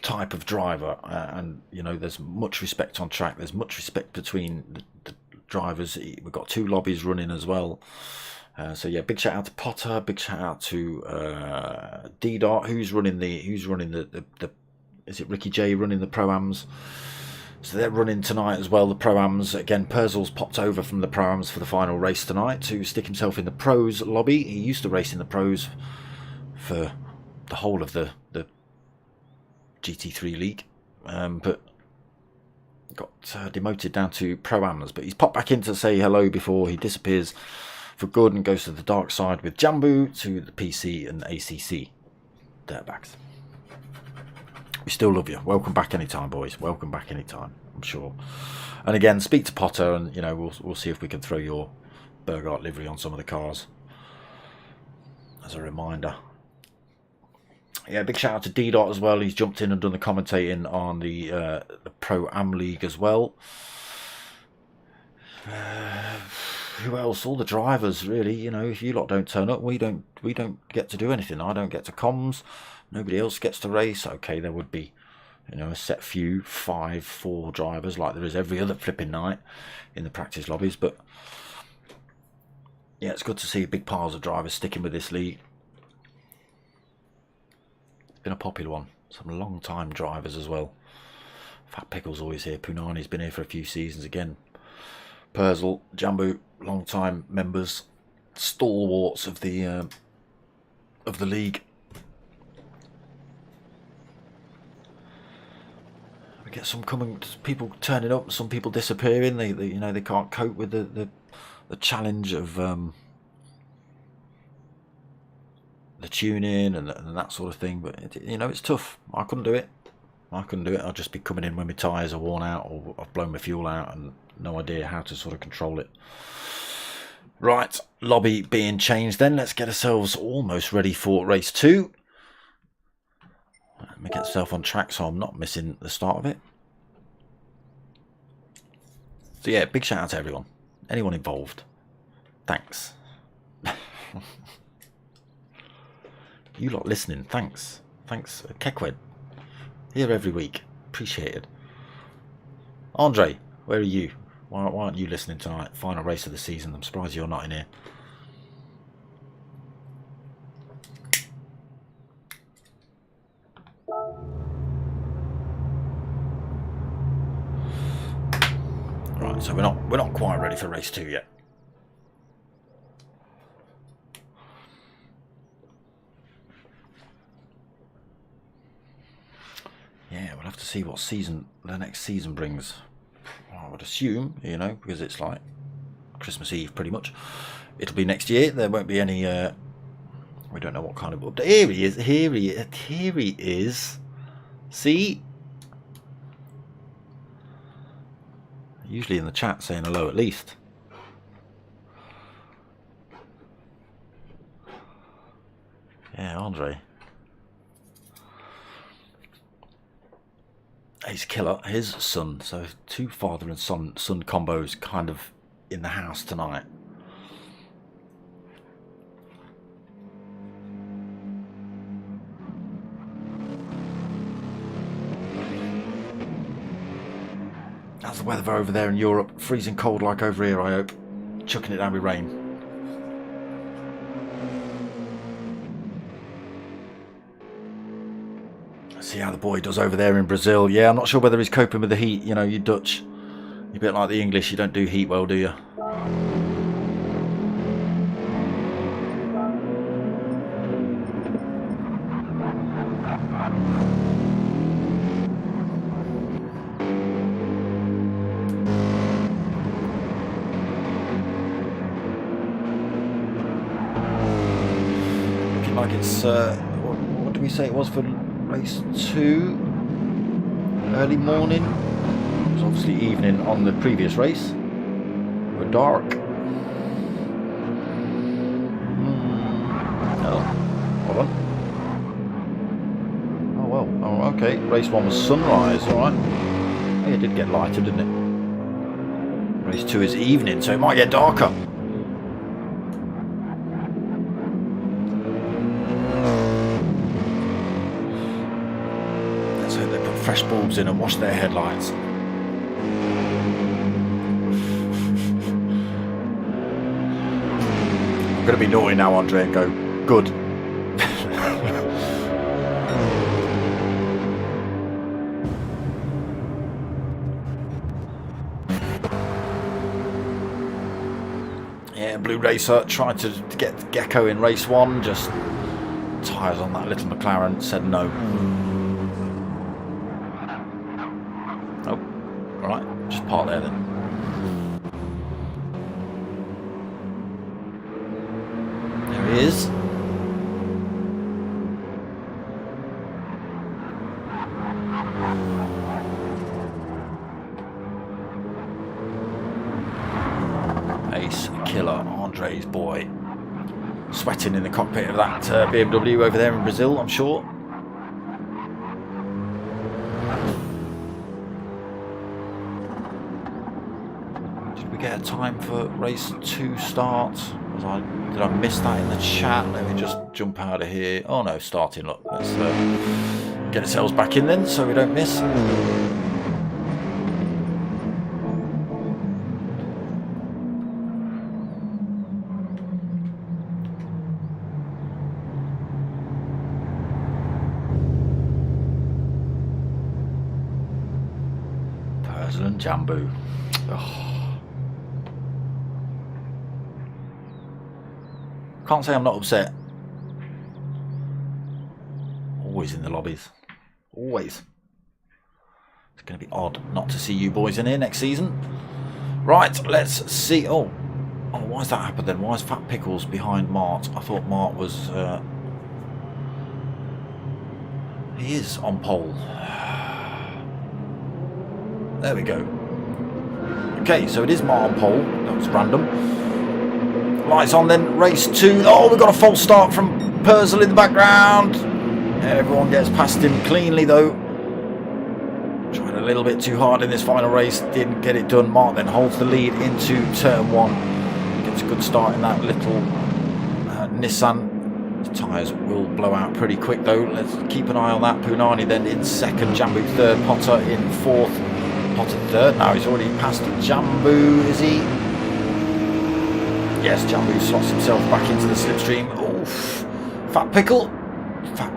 Speaker 1: type of driver, and you know, there's much respect on track. There's much respect between the drivers. We've got 2 lobbies running as well. So yeah, big shout out to Potter. Big shout out to D-Dot, who's running the is it Ricky J running the Pro-Ams? So they're running tonight as well, the Pro-Ams. Again, Purzel's popped over from the Pro-Ams for the final race tonight to stick himself in the Pros lobby. He used to race in the Pros for the whole of the GT3 League, but got demoted down to Pro-Ams. But he's popped back in to say hello before he disappears for good and goes to the dark side with Janbu to the PC and ACC dirtbags. We still love you. Welcome back anytime, boys. Welcome back anytime, I'm sure. And again, speak to Potter, and you know, we'll see if we can throw your Burgart livery on some of the cars as a reminder. Yeah, big shout out to D-Dot as well. He's jumped in and done the commentating on the Pro-Am League as well. Who else? All the drivers, really. You know, if you lot don't turn up, we don't get to do anything. I don't get to comms. Nobody else gets to race. Okay, there would be, you know, a set few, 4 drivers like there is every other flipping night in the practice lobbies. But yeah, it's good to see big piles of drivers sticking with this league. It's been a popular one. Some long time drivers as well. Fat Pickle's always here. Punani's been here for a few seasons again. Purzel, Janbu, long time members, stalwarts of the league. We get some people turning up, some people disappearing. They you know, they can't cope with the challenge of the tune-in and that sort of thing. But you know, it's tough. I couldn't do it. I'd just be coming in when my tyres are worn out or I've blown my fuel out and no idea how to sort of control it. Right, lobby being changed then. Let's get ourselves almost ready for race 2. me get myself on track so I'm not missing the start of it. So yeah, big shout out to everyone. Anyone involved. Thanks. You lot listening, thanks. Thanks, Kekwed. Here every week. Appreciated. Andre, where are you? Why aren't you listening tonight? Final race of the season. I'm surprised you're not in here. Right, so we're not quite ready for race 2 yet. Yeah, we'll have to see what the next season brings. I would assume, you know, because it's like Christmas Eve pretty much. It'll be next year. There won't be any, we don't know what kind of update. Here he is, here he is. See? Usually in the chat saying hello at least. Yeah, Andre. He's killer. His son. So 2 father and son combos kind of in the house tonight. How's the weather over there in Europe? Freezing cold like over here, I hope. Chucking it down with rain. See how the boy does over there in Brazil. Yeah, I'm not sure whether he's coping with the heat. You know, you Dutch, you're a bit like the English. You don't do heat well, do you? Looking like it's, what did we say it was for race 2? Early morning. It was obviously evening on the previous race. We're dark. Oh, hold on. Oh well. Oh, okay. Race 1 was sunrise. All right. Oh, yeah, it did get lighter, didn't it? Race 2 is evening, so it might get darker. Fresh bulbs in and wash their headlights. I'm going to be naughty now, Andre, and go, good. Yeah, Blue Racer tried to get Gecko in race 1, just tyres on that little McLaren, said no. Alright, just park there then. There he is. Ace killer, Andre's boy. Sweating in the cockpit of that BMW over there in Brazil, I'm sure. Get a time for race 2 start. Did I miss that in the chat? Let me just jump out of here. Oh no, starting. Look, let's get ourselves back in then so we don't miss. Purzel and Janbu. Oh. Can't say I'm not upset. Always in the lobbies. Always. It's going to be odd not to see you boys in here next season. Right, let's see. Oh, why has that happened then? Why is Fat Pickles behind Mart? I thought Mart was... he is on pole. There we go. Okay, so it is Mart on pole. That was random. Lights on then, race 2. Oh, we've got a false start from Purzel in the background. Everyone gets past him cleanly though. Trying a little bit too hard in this final race, didn't get it done. Mark then holds the lead into turn 1. Gets a good start in that little Nissan. The tyres will blow out pretty quick though. Let's keep an eye on that. Punani then in second, Janbu third, Potter in fourth. Potter third now, he's already passed Janbu, is he? Yes, Janbu slots himself back into the slipstream. Oof. Fat Pickle. Fat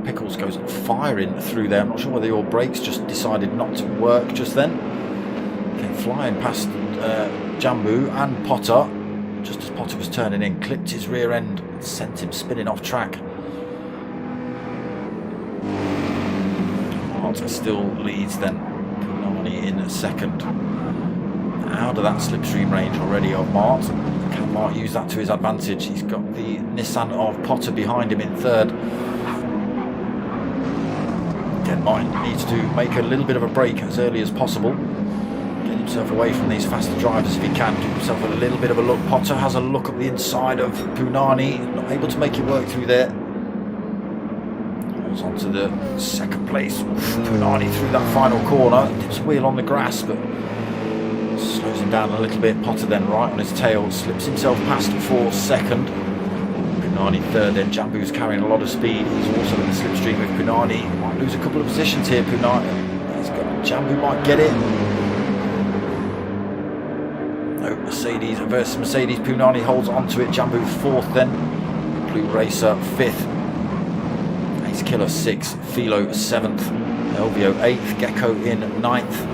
Speaker 1: Pickles goes firing through there. I'm not sure whether your brakes just decided not to work just then. Came flying past Janbu and Potter. Just as Potter was turning in, clipped his rear end and sent him spinning off track. Potter still leads then. Punani in second. Out of that slipstream range already of Mart. Can Mart use that to his advantage? He's got the Nissan of Potter behind him in third. Again, Mart needs to make a little bit of a break as early as possible. Get himself away from these faster drivers if he can. Give himself a little bit of a look. Potter has a look up the inside of Punani. Not able to make it work through there. Holds on to the second place. Punani through that final corner. Dips a wheel on the grass, but slows him down a little bit. Potter then right on his tail, slips himself past for second. Punani third, then Janbu's carrying a lot of speed. He's also in the slipstream with Punani. Might lose a couple of positions here, Punani. He's got Janbu might get it. No, Mercedes versus Mercedes. Punani holds onto it. Janbu fourth then. Blue Racer fifth. Ace Killer sixth. Philo seventh. Elvio eighth. Gecko in ninth.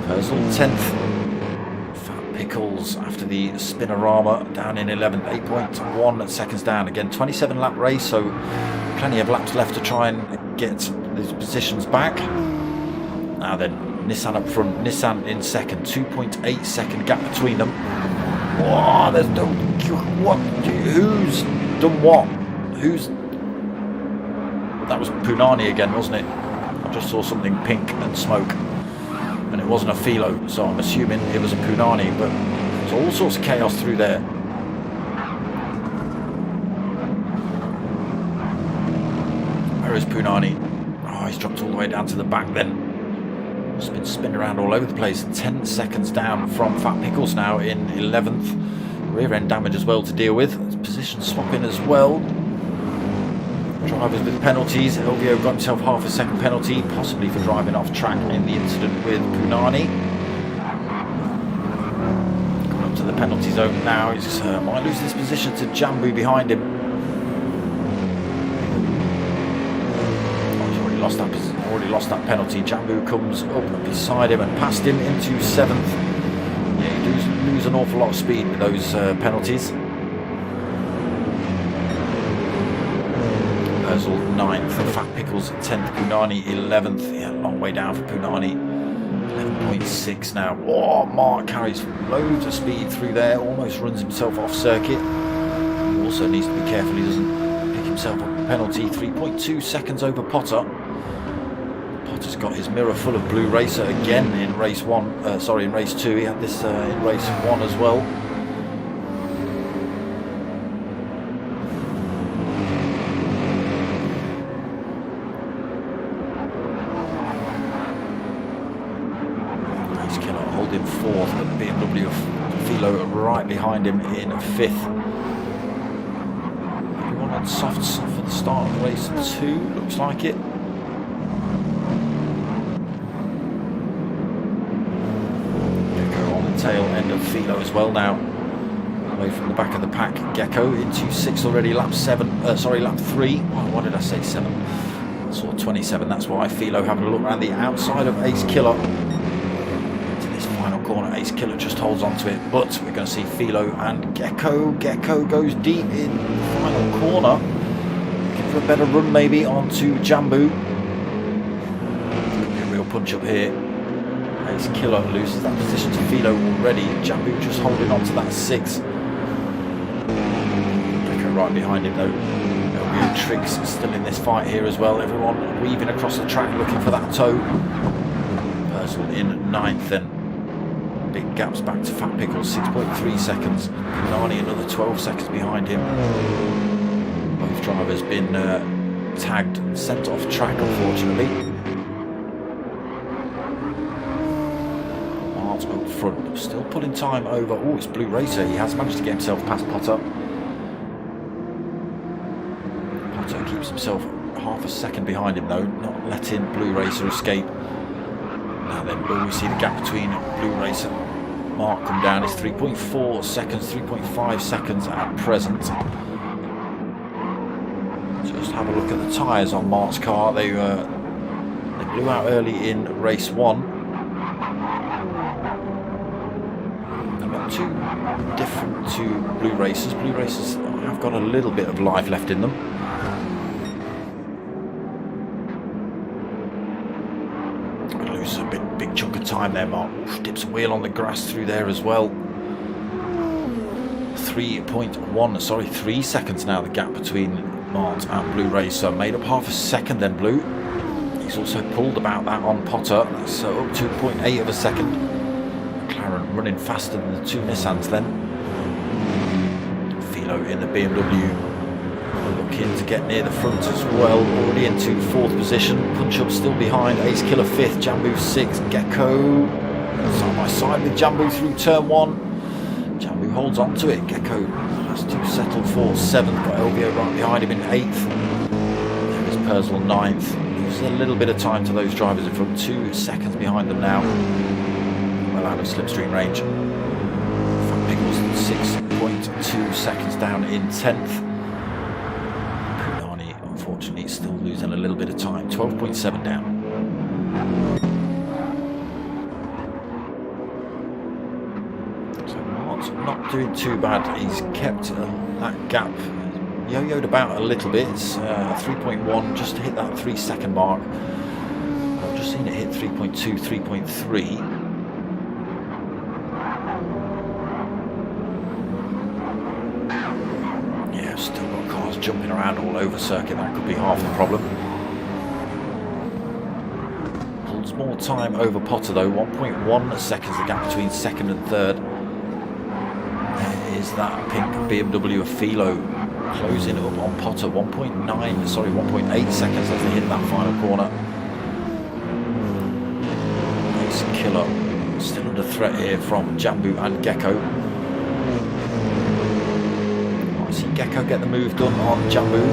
Speaker 1: Purzel 10th. Pickles after the Spinorama down in 11th, 8.1 seconds down. Again, 27 lap race, so plenty of laps left to try and get these positions back. Now then, Nissan up front, Nissan in second, 2.8 second gap between them. Whoa, there's no, what, who's done what? Who's, that was Punani again, wasn't it? I just saw something pink and smoke. And it wasn't a Philo, so I'm assuming it was a Punani, but there's all sorts of chaos through there. Where is Punani? Oh, he's dropped all the way down to the back then. Just been spinning around all over the place. 10 seconds down from Fat Pickles now in 11th. Rear end damage as well to deal with. Position swapping as well. Drivers with penalties. Elvio got himself half a second penalty, possibly for driving off track in the incident with Punani. Coming up to the penalty zone now. He's might lose this position to Janbu behind him. Oh, he's already lost that penalty. Janbu comes up beside him and past him into 7th. Yeah, you lose an awful lot of speed with those penalties. Purzel 9th, Fat Pickles 10th, Punani 11th. Yeah, long way down for Punani. 11.6 now. Oh, Mark carries loads of speed through there, almost runs himself off circuit. He also needs to be careful he doesn't pick himself up a penalty. 3.2 seconds over Potter. Potter's got his mirror full of Blue Racer again in race 1. In race 2. He had this in race 1 as well. In 4th, but the BMW of Philo right behind him in 5th. Everyone on softs for the start of race 2, looks like it. Gecko on the tail end of Philo as well now. Away from the back of the pack. Gecko into 6th already, lap 3. Oh, what did I say, 7? I saw 27, that's why. Philo having a look around the outside of Ace Killer. Final corner, Ace Killer just holds on to it, but we're going to see Philo and Gecko. Gecko goes deep in the final corner, looking for a better run maybe onto Janbu. Could be a real punch up here. Ace Killer loses that position to Philo already. Janbu just holding on to that 6th. Gecko right behind him though. No tricks still in this fight here as well. Everyone weaving across the track looking for that toe. Purzel in 9th then. Big gaps back to Fat Pickles, 6.3 seconds. Punani another 12 seconds behind him. Both drivers been tagged and sent off track, unfortunately. Mart up front, still pulling time over. Oh, it's Blue Racer. He has managed to get himself past Potter. Potter keeps himself half a second behind him though, not letting Blue Racer escape. Now then, will we see the gap between Blue Racer and Mark come down? It's 3.4 seconds, 3.5 seconds at present. Just have a look at the tyres on Mark's car. They blew out early in race 1. They're not too different to Blue Racers. Blue Racers have got a little bit of life left in them. Lose a big chunk of time there, Mark. Oof, dips a wheel on the grass through there as well. 3 seconds now, the gap between Mart and Blue Racer. Made up half a second then, Blue. He's also pulled about that on Potter. That's up to 0.8 of a second. McLaren running faster than the two Nissans then. Philo in the BMW. Looking to get near the front as well. Already into 4th position. Punch Up still behind. Ace Killer 5th. Janbu 6th. Gecko side by side with Janbu through turn 1. Janbu holds on to it. Gecko has to settle for 7th. Got LVO right behind him in 8th. There is Purzel 9th. Loses a little bit of time to those drivers in front. 2 seconds behind them now. Well out of slipstream range. Fat Pickles 6.2 seconds down in 10th. Unfortunately, still losing a little bit of time. 12.7 down. Not doing too bad. He's kept that gap yo-yoed about a little bit. It's 3.1 just to hit that 3 second mark. I've just seen it hit 3.2, 3.3. Yeah, still got cars jumping around all over circuit. That could be half the problem. Pulls more time over Potter though. 1.1 seconds the gap between 2nd and 3rd. Is that pink BMW of Philo closing up on Potter. 1.8 seconds as they hit that final corner. Ace Killer still under threat here from Janbu and Gecko. I see Gecko get the move done on Janbu.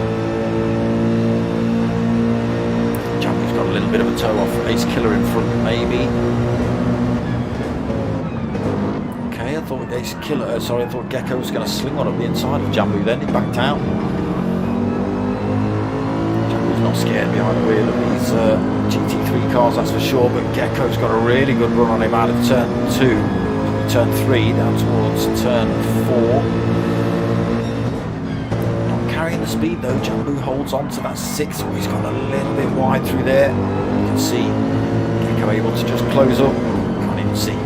Speaker 1: Janbu's got a little bit of a toe off. Ace Killer in front maybe. I thought I thought Gecko was going to sling one up the inside of Janbu then. He backed out. Janbu's not scared behind the wheel of these GT3 cars, that's for sure, but Gecko's got a really good run on him out of turn 2, turn 3, down towards turn 4. Not carrying the speed though. Janbu holds on to that 6th. Oh, he's gone a little bit wide through there. You can see Gecko able to just close up. Can't even see.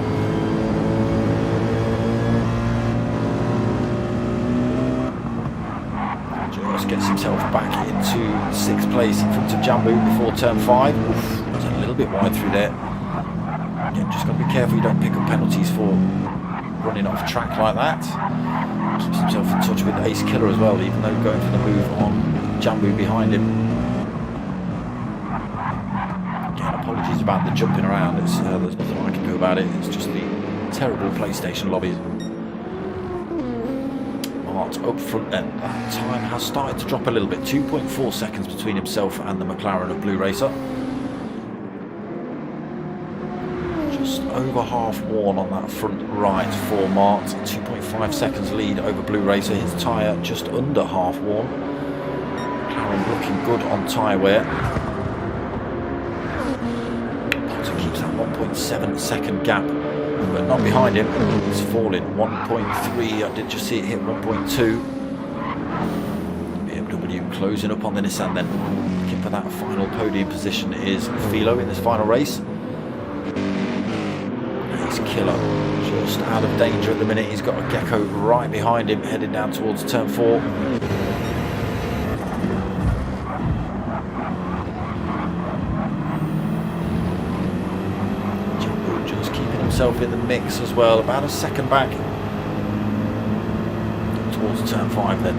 Speaker 1: Gets himself back into 6th place in front of Janbu before turn 5. Oof, was a little bit wide through there. Again, just got to be careful you don't pick up penalties for running off track like that. Keeps himself in touch with Ace Killer as well, even though going for the move on Janbu behind him. Again, apologies about the jumping around. There's nothing I can do about it. It's just the terrible PlayStation lobby. Up front then, that time has started to drop a little bit. 2.4 seconds between himself and the McLaren of Blue Racer. Just over half worn on that front right for Mart. 2.5 seconds lead over Blue Racer. His tyre just under half worn. McLaren looking good on tyre wear. Potter keeps that 1.7 second gap, but not behind him. It's falling 1.3. I did just see it hit 1.2. BMW closing up on the Nissan then. Looking for that final podium position is Philo in this final race. Ace Killer just out of danger at the minute. He's got a Gecko right behind him heading down towards turn 4. In the mix as well, about a second back towards turn 5 then.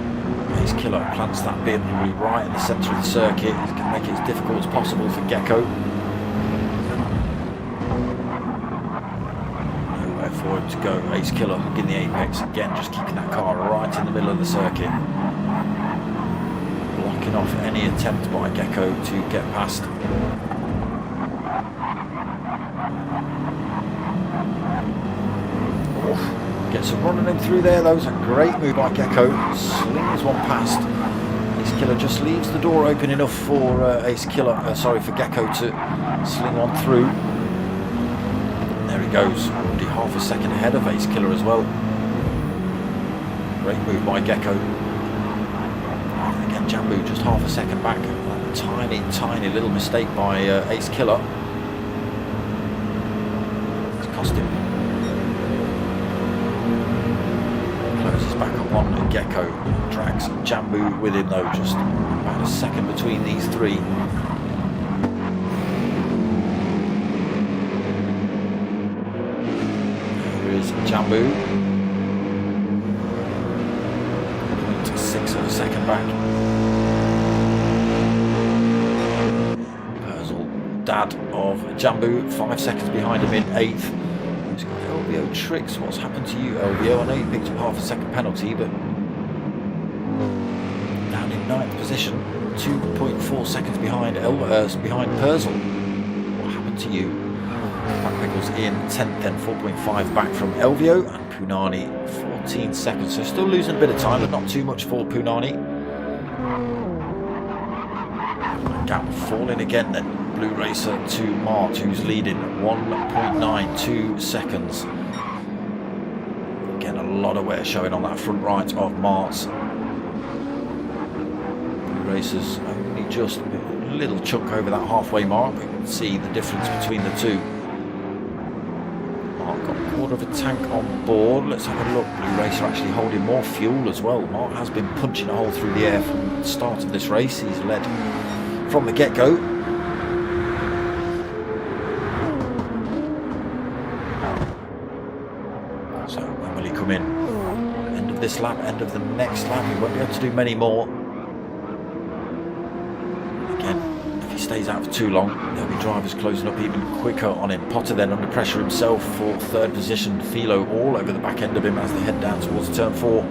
Speaker 1: Ace Killer plants that BMW right in the centre of the circuit. He's going to make it as difficult as possible for Gecko. Nowhere for him to go. Ace Killer hugging the apex again, just keeping that car right in the middle of the circuit. Blocking off any attempt by Gecko to get past. Gets a running him through there. That was a great move by Gecko. Slings one past. Ace Killer just leaves the door open enough for for Gecko to sling one through. And there he goes. Already half a second ahead of Ace Killer as well. Great move by Gecko. And again, Janbu just half a second back. That tiny little mistake by Ace Killer. It's cost him. Closes back up on Gecko, drags Janbu with him though, just about a second between these three. Here is Janbu, 0.6 of a second back. Purzel, dad of Janbu, 5 seconds behind him in 8th. He's got LVO tricks. What's happened to you, LVO? I know you picked up half a second penalty, but down in 9th position, 2.4 seconds behind Purzel. What happened to you? Pickles in 10th, then 4.5 back from LVO, and Punani 14 seconds. So still losing a bit of time, but not too much for Punani. Gap falling again then. Blue Racer to Mart, who's leading 1.92 seconds. Again, a lot of wear showing on that front right of Mart's. Blue Racer's only just a little chunk over that halfway mark. We can see the difference between the two. Mart got a quarter of a tank on board. Let's have a look. Blue Racer actually holding more fuel as well. Mart has been punching a hole through the air from the start of this race. He's led from the get-go. So when will he come in? End of this lap, end of the next lap. He won't be able to do many more. Again, if he stays out for too long, there'll be drivers closing up even quicker on him. Potter then under pressure himself for 3rd position. Philo all over the back end of him as they head down towards turn 4.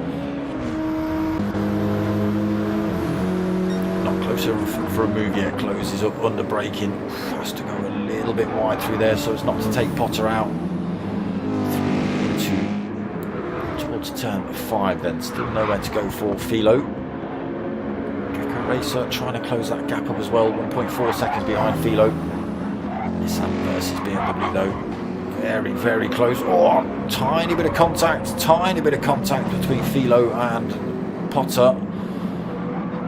Speaker 1: Not closer for a move yet. Closes up under braking. Has to go a little bit wide through there so as not to take Potter out. Towards turn 5 then, still nowhere to go for Philo. Gecko Racer trying to close that gap up as well, 1.4 seconds behind Philo. Nissan versus BMW though, very close. Oh, tiny bit of contact between Philo and Potter.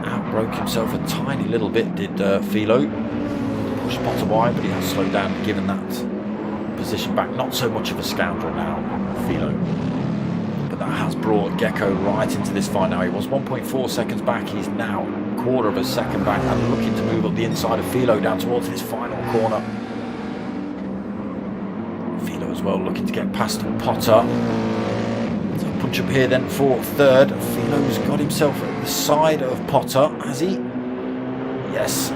Speaker 1: Outbroke himself a tiny little bit, did Philo. Pushed Potter wide, but he has slowed down, given that position back. Not so much of a scoundrel now, Philo. But that has brought Gecko right into this fight now. He was 1.4 seconds back. He's now a quarter of a second back and looking to move up the inside of Philo down towards this final corner. Philo as well looking to get past Potter. So punch up here then for 3rd. Philo's got himself at the side of Potter, has he? Yes.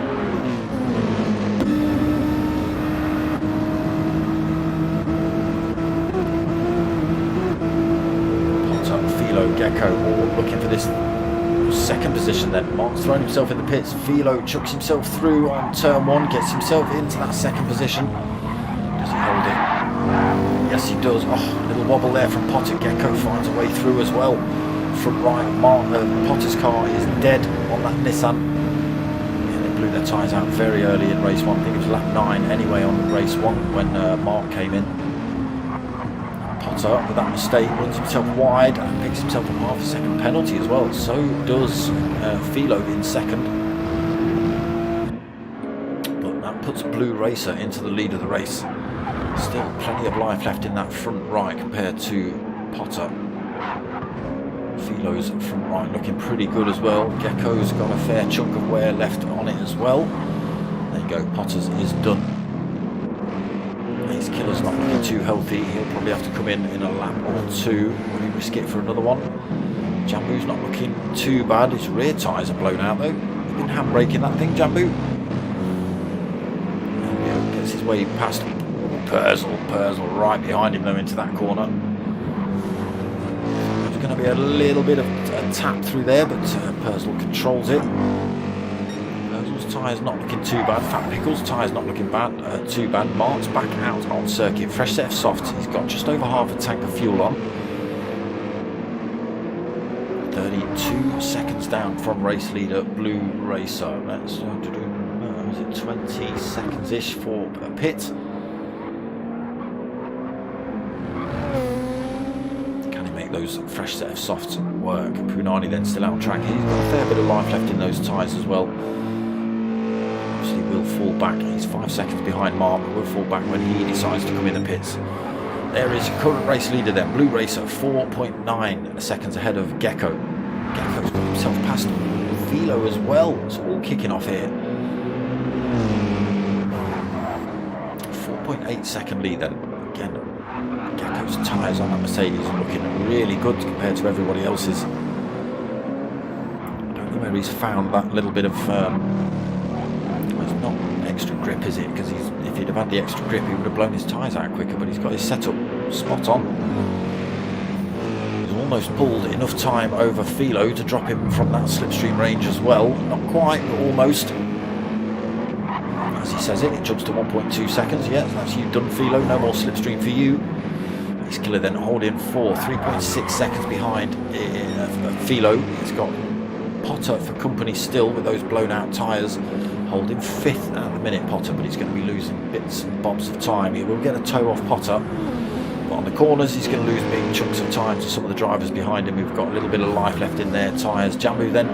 Speaker 1: Gecko all looking for this 2nd position then. Mark's thrown himself in the pits. Philo chucks himself through on turn 1, gets himself into that 2nd position. Does he hold it? Yes, he does. Oh, a little wobble there from Potter. Gecko finds a way through as well. Front right, Potter's car is dead on that Nissan. Yeah, they blew their tyres out very early in race 1. I think it was lap 9 anyway on race 1 when Mark came in. Potter, with that mistake, runs himself wide and picks himself a half a second penalty as well. So does Philo in 2nd. But that puts Blue Racer into the lead of the race. Still plenty of life left in that front right compared to Potter. Philo's front right looking pretty good as well. Gecko's got a fair chunk of wear left on it as well. There you go, Potter's is done. Ace Killer's not looking too healthy. He'll probably have to come in a lap or 2. Will he risk it for another one? Janbu's not looking too bad. His rear tyres are blown out though. He's been handbraking that thing, Janbu. Gets his way past Purzel right behind him though into that corner. There's going to be a little bit of a tap through there, but Purzel controls it. Purzel's tyres not looking too bad. Fat Pickle's tyres not looking too bad. Mark's back out on circuit. Fresh set of softs. He's got just over half a tank of fuel on. 32 seconds down from race leader Blue Racer. Let's is it 20 seconds-ish for a pit. Can he make those fresh set of softs work? Punani then still out on track. He's got a fair bit of life left in those tyres as well. Obviously will fall back. He's 5 seconds behind Mark, but will fall back when he decides to come in the pits. There is current race leader then, Blue Racer, 4.9 seconds ahead of Gecko. Gecko's got himself past Velo as well. It's all kicking off here. 4.8 second lead then. Again, Gecko's tyres on that Mercedes are looking really good compared to everybody else's. I don't know where he's found that little bit of... it's not extra grip, is it? Because if he'd have had the extra grip, he would have blown his tyres out quicker, but he's got his setup spot on. He's almost pulled enough time over Philo to drop him from that slipstream range as well. Not quite, but almost. As he says it jumps to 1.2 seconds. Yeah, that's you done, Philo. No more slipstream for you. Ace Killer then holding for 3.6 seconds behind Philo. He's got Potter for company still with those blown out tyres. Holding 5th at the minute, Potter, but he's going to be losing bits and bobs of time. He will get a toe off Potter, but on the corners he's going to lose big chunks of time to some of the drivers behind him who've got a little bit of life left in their tyres. Janbu then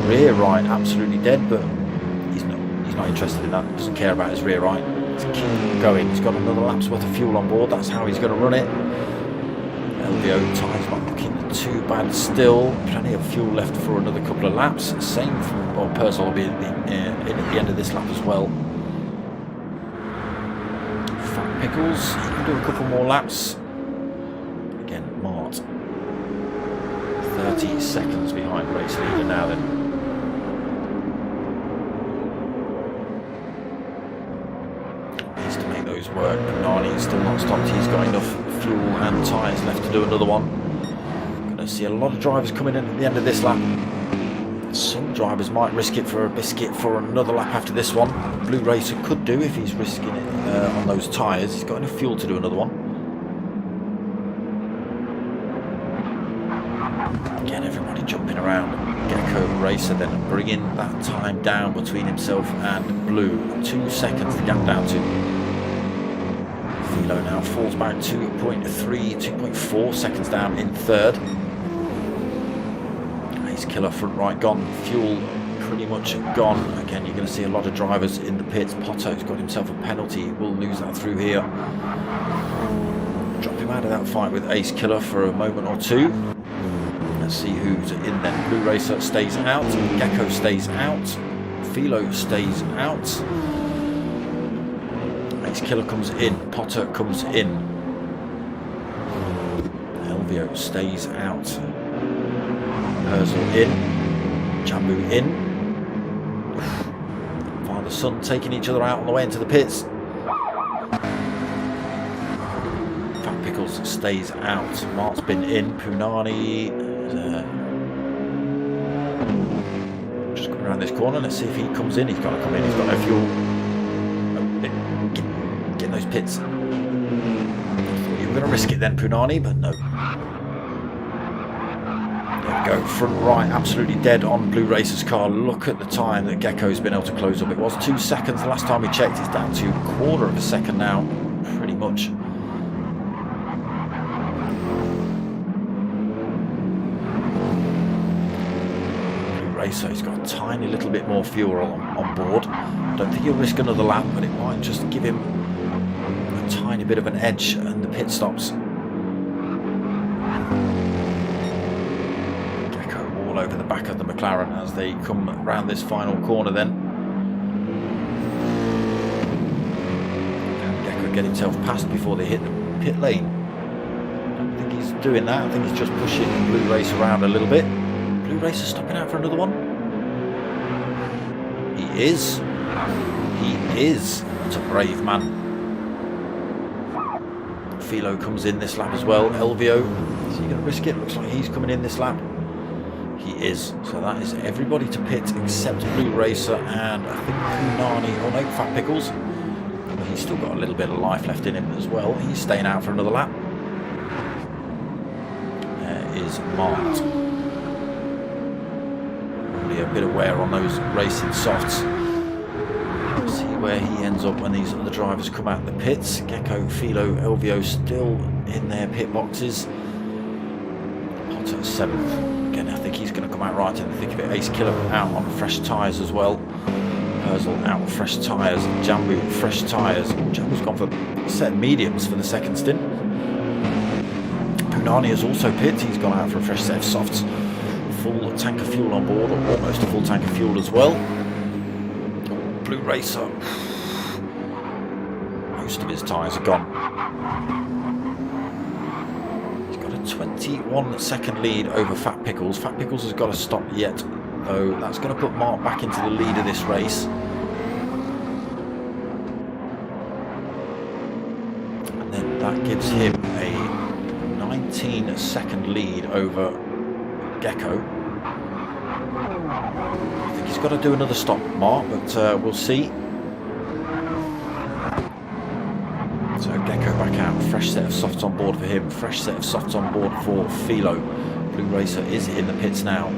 Speaker 1: rear right, absolutely dead, but he's not interested in that. Doesn't care about his rear right. He's keep going. He's got another lap's worth of fuel on board. That's how he's going to run it. LVO tyres not looking too bad still. Plenty of fuel left for another couple of laps. Same for Purzel will be in at the end of this lap as well. Fat Pickles, he can do a couple more laps. Again, Mart 30 seconds behind race leader now then. Needs to make those work. Nani still not stopped. He's got enough fuel and tyres left to do another one. Going to see a lot of drivers coming in at the end of this lap. Some drivers might risk it for a biscuit for another lap after this one. Blue Racer could do if he's risking it on those tyres. He's got enough fuel to do another one. Again, everybody jumping around. Gecko Racer then bringing that time down between himself and Blue. 2 seconds the gap down to. Philo now falls back 2.4 seconds down in 3rd. Killer front right gone, fuel pretty much gone. Again, you're going to see a lot of drivers in the pits. Potto's got himself a penalty, he will lose that through here. Drop him out of that fight with Ace Killer for a moment or two. Let's see who's in then. Blue Racer stays out, Gecko stays out, Philo stays out. Ace Killer comes in, Potter comes in. LVO stays out. Purzel in, Janbu in. Father son taking each other out on the way into the pits. Fat Pickles stays out. Mark's been in. Punani just coming around this corner. Let's see if he comes in. He's got to come in. He's got no fuel. Get in those pits. You were going to risk it then, Punani, but no. Go front right, absolutely dead on Blue Racer's car. Look at the time that Gecko's been able to close up. It was 2 seconds the last time we checked. It's down to a quarter of a second now, pretty much. Blue Racer, he's got a tiny little bit more fuel on board. I don't think he'll risk another lap, but it might just give him a tiny bit of an edge and the pit stops. Over the back of the McLaren as they come round this final corner then. Can Gecko get himself past before they hit the pit lane? I don't think he's doing that. I think he's just pushing Blue Racer around a little bit. Blue Racer stopping out for another one. He is. He is. What a brave man. Philo comes in this lap as well. Elvio, is he going to risk it? Looks like he's coming in this lap. He is. So that is everybody to pit except Blue Racer and I think Punani, or no, Fat Pickles. But he's still got a little bit of life left in him as well. He's staying out for another lap. There is Mart. Only a bit of wear on those racing softs. See where he ends up when these other drivers come out of the pits. Gecko, Philo, Elvio still in their pit boxes. Potter 7th. Again, I think he's going to come out right in the thick of it. Ace Killer out on fresh tyres as well. Purzel out on fresh tyres. Janbu fresh tyres. Jambu's gone for a set of mediums for the second stint. Punani has also pit. He's gone out for a fresh set of softs. Full tank of fuel on board, or almost a full tank of fuel as well. Blue Racer. Most of his tyres are gone. 21-second lead over Fat Pickles. Fat Pickles has got to stop yet, though. That's going to put Mark back into the lead of this race. And then that gives him a 19-second lead over Gecko. I think he's got to do another stop, Mark, but we'll see. So Gecko back out, fresh set of softs on board for him, fresh set of softs on board for Philo. Blue Racer is in the pits now.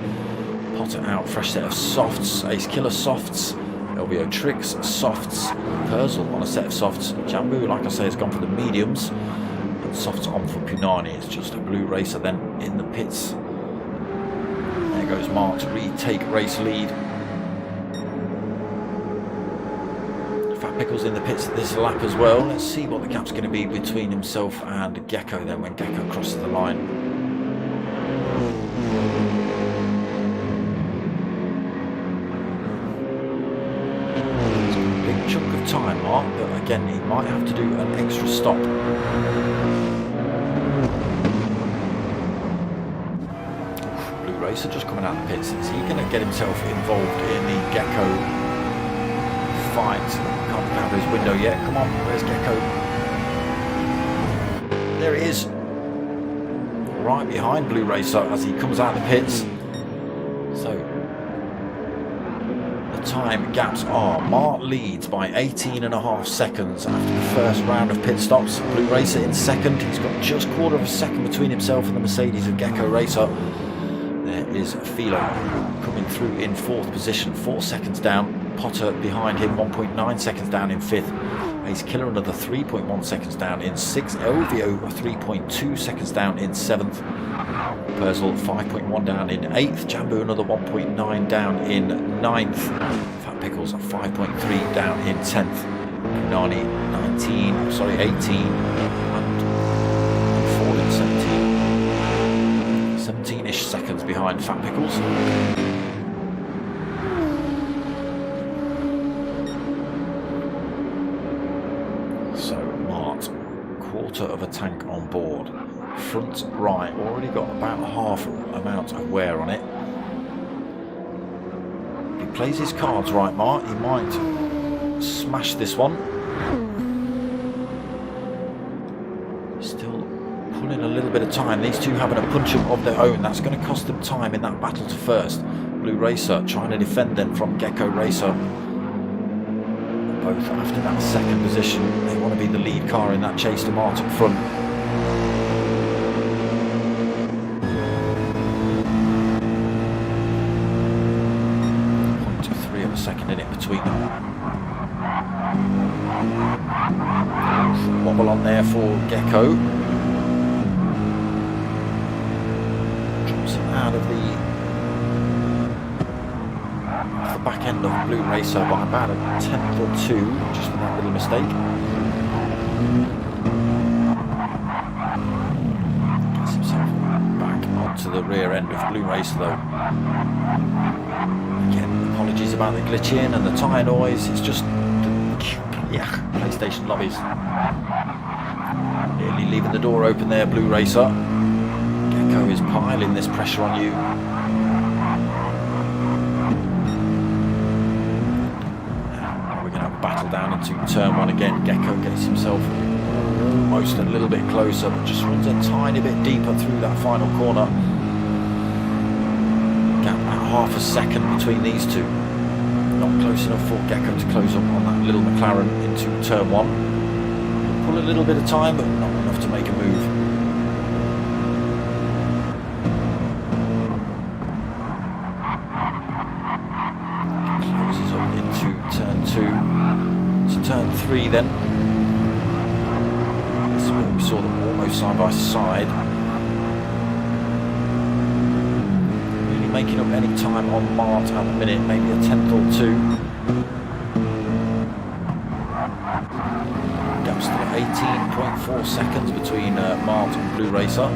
Speaker 1: Potter out, fresh set of softs, Ace Killer softs, LBO Tricks softs, Purzel on a set of softs. Janbu, like I say, has gone for the mediums, and softs on for Punani. It's just a Blue Racer then in the pits. There goes Mark to retake race lead. Pickles in the pits at this lap as well. Let's see what the gap's going to be between himself and Gecko then when Gecko crosses the line. It's got a big chunk of time, Mark, but again he might have to do an extra stop. Blue Racer just coming out of the pits. Is he going to get himself involved in the Gecko fight? Can't look out of his window yet. Come on, where's Gecko? There he is. Right behind Blue Racer as he comes out of the pits. So the time gaps are: Mart leads by 18.5 seconds after the first round of pit stops. Blue Racer in second. He's got just a quarter of a second between himself and the Mercedes of Gecko Racer. There is Philo coming through in 4th position, 4 seconds down. Potter behind him, 1.9 seconds down in 5th. Ace Killer another 3.1 seconds down in 6th. Elvio 3.2 seconds down in 7th. Purzel 5.1 down in 8th. Janbu another 1.9 down in 9th. Fat Pickles 5.3 down in 10th. Punani 18 and 4 in 17. 17-ish seconds behind Fat Pickles. Of a tank on board. Front right, already got about half amount of wear on it. If he plays his cards right, Mark, he might smash this one. Still pulling a little bit of time. These two having a punch-up of their own. That's going to cost them time in that battle to first. Blue Racer trying to defend then from Gecko Racer. Both after that second position, they want to be the lead car in that chase to Mart up front. 0.3 of a second in it between them. Wobble on there for Gecko. Drops him out of the back end of Blue Racer by about a 10th or 2, just with that little mistake. Gets himself back onto the rear end of Blue Racer though. Again, apologies about the glitch in and the tyre noise. It's just PlayStation lobbies. Nearly leaving the door open there, Blue Racer. Gecko is piling this pressure on you. Now we're going to have a battle down into turn 1 again. Gecko gets himself almost a little bit closer, but just runs a tiny bit deeper through that final corner. Gap about half a second between these two. Not close enough for Gecko to close up on that little McLaren into turn 1. He'll pull a little bit of time, but not enough to make a move. Closes up into turn 2. To turn 3 then. This is where we saw them almost side by side. Making up any time on Mart at the minute, maybe a tenth or two. Gap's still at 18.4 seconds between Mart and Blue Racer.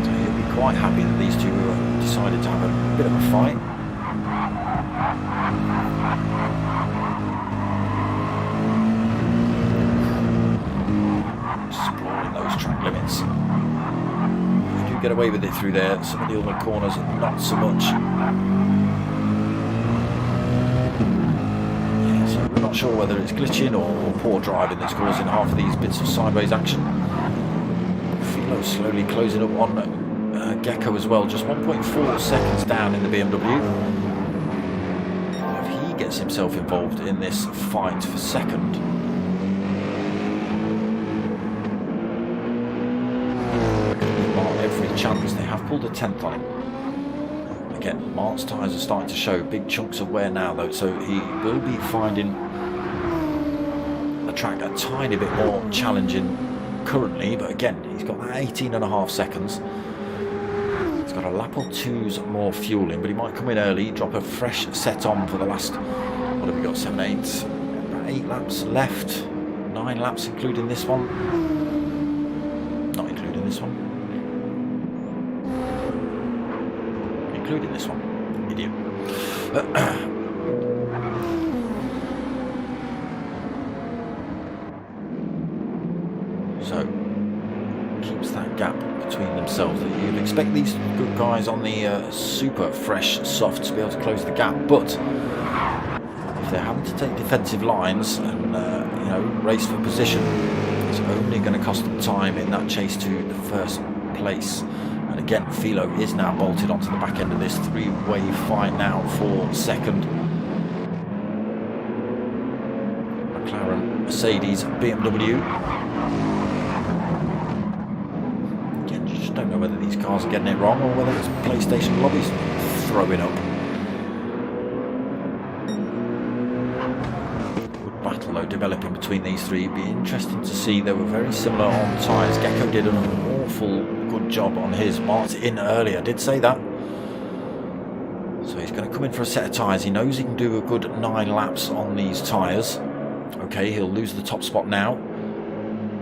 Speaker 1: So he'll be quite happy that these two decided to have a bit of a fight. Exploring those track limits. Get away with it through there. Some of the other corners not so much. Yeah, so we're not sure whether it's glitching or poor driving that's causing half of these bits of sideways action. Philo slowly closing up on Gecko as well, just 1.4 seconds down in the BMW. If he gets himself involved in this fight for second, every chance. They have pulled a 10th on him. Again, Mart's tyres are starting to show big chunks of wear now though, so he will be finding the track a tiny bit more challenging currently, but again, he's got that 18.5 seconds. He's got a lap or two's more fuel in, but he might come in early, drop a fresh set on for the last, what have we got, 7, 8, about 8 laps left, 9 laps including this one. Not including this one. Including this one, idiot. So keeps that gap between themselves. You'd expect these good guys on the super fresh softs to be able to close the gap, but if they're having to take defensive lines and you know, race for position, it's only going to cost them time in that chase to the first place. And again, Philo is now bolted onto the back end of this three-way fight now for second. McLaren, Mercedes, BMW. Again, you just don't know whether these cars are getting it wrong or whether it's PlayStation lobbies throwing up. Good battle though developing between these three. It'd be interesting to see. They were very similar on tyres. Gecko did an awful good job on his. Mark's in early, I did say that. So he's going to come in for a set of tyres. He knows he can do a good 9 laps on these tyres. Okay, he'll lose the top spot now.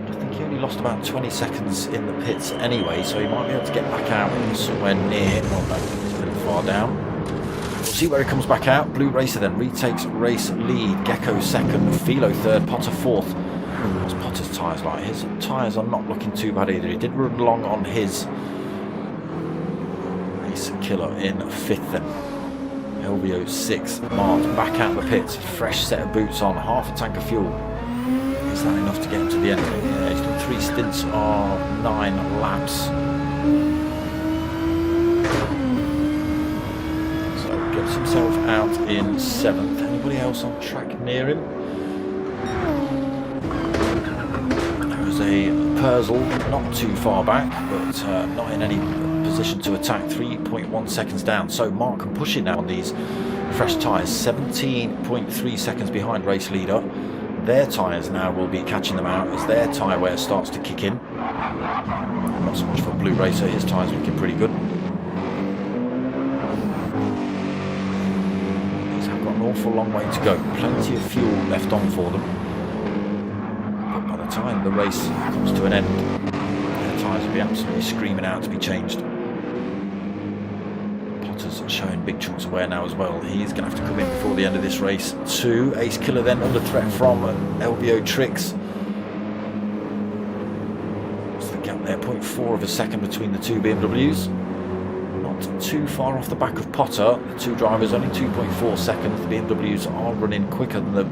Speaker 1: I think he only lost about 20 seconds in the pits anyway, so he might be able to get back out somewhere near. Oh no, he's a little far down. We'll see where he comes back out. Blue Racer then retakes race lead. Gecko second, Philo third, Potter fourth. What's Potter's tyres like? His tyres are not looking too bad either. He did run long on his race killer in 5th then. LBO 6th. Mart back out the pits. Fresh set of boots on. Half a tank of fuel. Is that enough to get him to the end? Yeah, he's done 3 stints of 9 laps. So gets himself out in 7th. Anybody else on track near him? A Purzel, not too far back, but not in any position to attack. 3.1 seconds down, so Mark can push it now on these fresh tyres. 17.3 seconds behind race leader. Their tyres now will be catching them out as their tyre wear starts to kick in. Not so much for Blue Racer, his tyres looking pretty good. These have got an awful long way to go. Plenty of fuel left on for them. Time the race comes to an end, their tyres will be absolutely screaming out to be changed. Potter's showing big chunks of wear now as well. He's going to have to come in before the end of this race too. Ace Killer then under threat from LBO Tricks. What's the gap gap there, 0.4 of a second between the two BMWs. Not too far off the back of Potter. The two drivers only 2.4 seconds. The BMWs are running quicker than the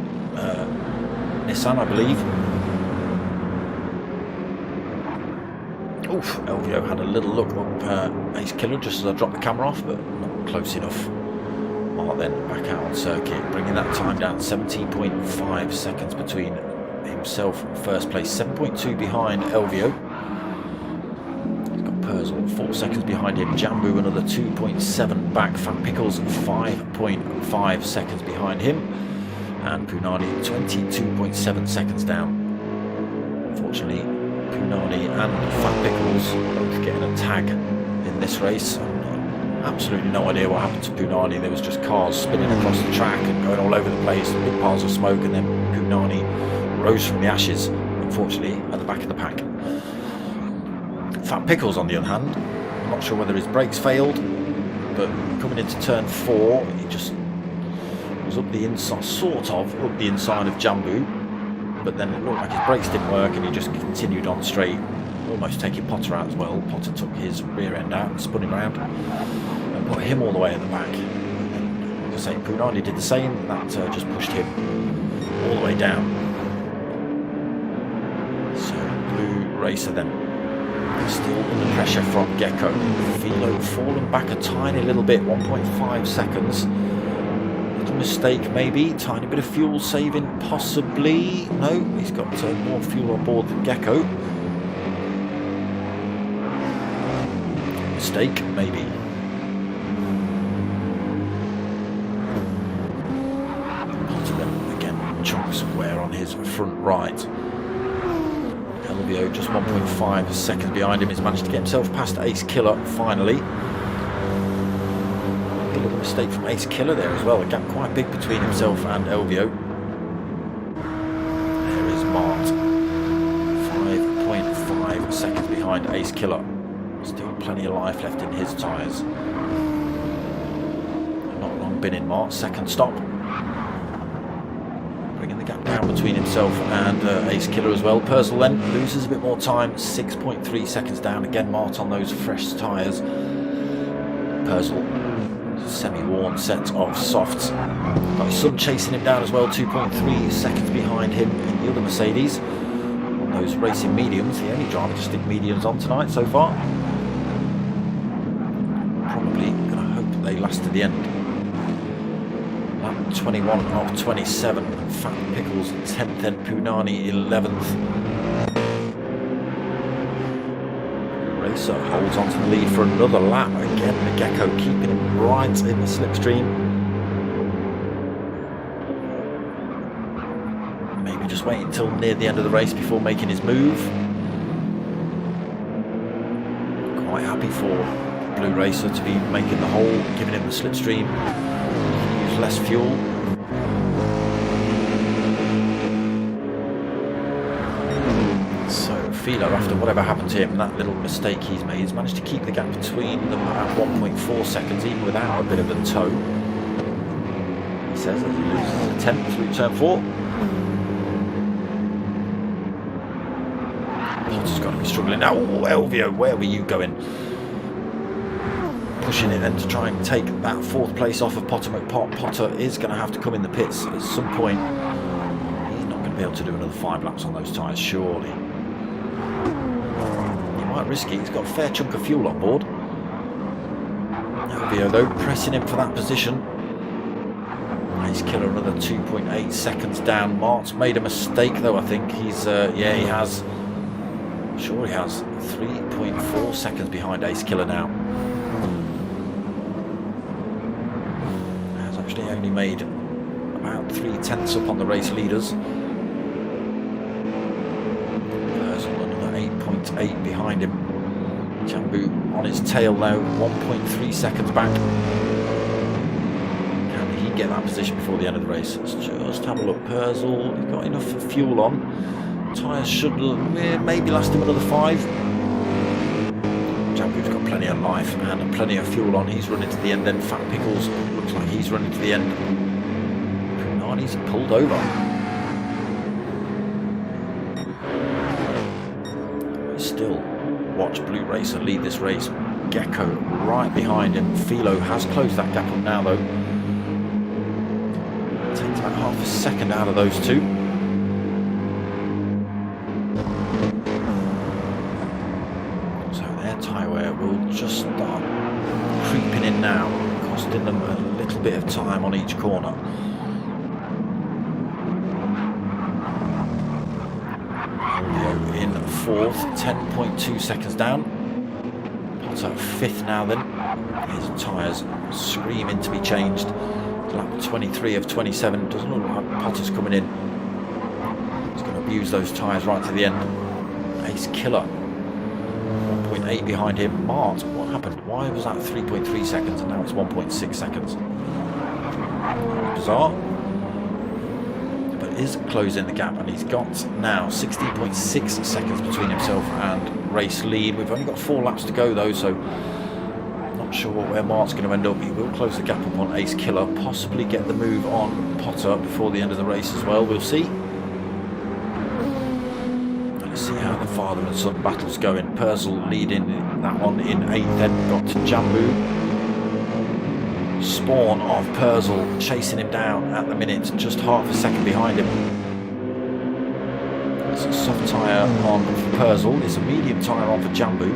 Speaker 1: Nissan, I believe. Oof, Elvio had a little look up Ace Killer just as I dropped the camera off, but not close enough. Mark then back out on circuit, bringing that time down 17.5 seconds between himself and first place, 7.2 behind Elvio. He's got Purzel 4 seconds behind him, Janbu another 2.7 back, Fat Pickles 5.5 seconds behind him, and Punani 22.7 seconds down. Unfortunately, Punani and Fat Pickles both getting a tag in this race. Absolutely no idea what happened to Punani. There was just cars spinning across the track and going all over the place, big piles of smoke, and then Punani rose from the ashes, unfortunately, at the back of the pack. Fat Pickles, on the other hand, I'm not sure whether his brakes failed, but coming into turn 4, he just was up the inside, sort of up the inside of Janbu, but then it looked like his brakes didn't work and he just continued on straight, almost taking Potter out as well. Potter took his rear end out and spun him around and put him all the way at the back. And, like I say, Punani did the same. That just pushed him all the way down. So Blue Racer then still under pressure from Gecko. Philo fallen back a tiny little bit, 1.5 seconds. Little mistake maybe, tiny bit of fuel saving possibly. No, he's got more fuel on board than Gecko. Mistake, maybe. Potter then again chunks of wear on his front right. Elvio just 1.5 seconds behind him. He's managed to get himself past Ace Killer finally. A little mistake from Ace Killer there as well. A gap quite big between himself and Elvio. There is Mart. 5.5 seconds behind Ace Killer. Still plenty of life left in his tyres. Not long been in Mart. Second stop. Bringing the gap down between himself and Ace Killer as well. Purzel then loses a bit more time. 6.3 seconds down. Again, Mart on those fresh tyres. Purzel, semi-worn set of softs. Got his son chasing him down as well. 2.3 seconds behind him in the other Mercedes. On those racing mediums. The only driver to stick mediums on tonight so far. Going to hope that they last to the end. Lap 21 of 27. Fat Pickles 10th, then Punani 11th. Racer holds on to the lead for another lap. Again, the Gecko keeping him right in the slipstream. Maybe just wait until near the end of the race before making his move. Quite happy for Blue Racer to be making the hole, giving him the slipstream. Use less fuel. So Philo, after whatever happened to him, that little mistake he's made, has managed to keep the gap between them at 1.4 seconds, even without a bit of a tow. He says that he loses a 10th through turn 4. Potter's got to be struggling now. Oh, Elvio, where were you going? Pushing it then to try and take that 4th place off of Potter McPot. Potter is going to have to come in the pits at some point. He's not going to be able to do another 5 laps on those tyres, surely. He might risk it. He's got a fair chunk of fuel on board. Elvio though pressing him for that position. Ace Killer another 2.8 seconds down. Mart's made a mistake though, I think. He's yeah, he has. Sure he has. 3.4 seconds behind Ace Killer now. Actually only made about 3/10 up on the race leaders. Purzel another 8.8 behind him. Janbu on his tail now, 1.3 seconds back. Can he get that position before the end of the race? Let's just have a look. Purzel, he's got enough fuel on. Tyres should maybe last him another 5. Janbu's got plenty of life and plenty of fuel on. He's running to the end then. Fat Pickles looks like he's running to the end. Punani's pulled over. Still watch Blue Racer lead this race. Gecko right behind him. Philo has closed that gap up now though. Takes about half a second out of those two. So their tyre wear will just start creeping in now, costing them a little bit of time on each corner. In fourth, 10.2 seconds down. Potter fifth now then. His tyres screaming to be changed. Lap 23 of 27. Doesn't look like Potter's coming in. He's going to abuse those tyres right to the end. Ace Killer 1.8 behind him. Mart, what happened? Why was that 3.3 seconds and now it's 1.6 seconds? Bizarre. But is closing the gap, and he's got now 16.6 seconds between himself and race lead. We've only got 4 laps to go though, so not sure where Mart's going to end up. He will close the gap up on Ace Killer, possibly get the move on Potter before the end of the race as well. We'll see. Let's see how the father and son battle's going. Purzel leading that one in 8th, then got to Janbu. Spawn of Purzel chasing him down at the minute, just half a second behind him. It's a soft tyre on for Purzel, it's a medium tyre on for Janbu.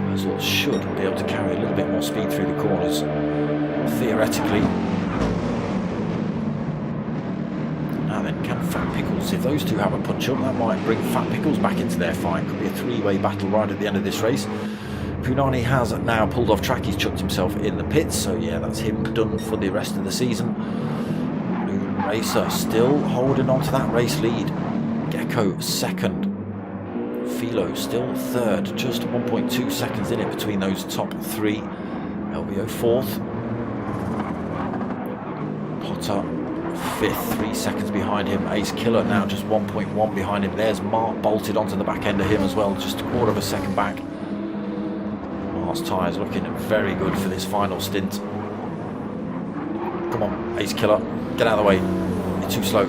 Speaker 1: Purzel should be able to carry a little bit more speed through the corners, theoretically. Now then, can Fat Pickles, if those two have a punch up, that might bring Fat Pickles back into their fight. Could be a 3-way battle right at the end of this race. Punani has now pulled off track, he's chucked himself in the pits, so yeah, that's him done for the rest of the season. Blue Racer still holding on to that race lead. Gecko second. Philo still third, just 1.2 seconds in it between those top 3. LBO fourth. Potter fifth, 3 seconds behind him. Ace Killer now just 1.1 behind him. There's Mark bolted onto the back end of him as well, just a quarter of a second back. Tyres looking very good for this final stint. Come on, Ace Killer, get out of the way. You're too slow.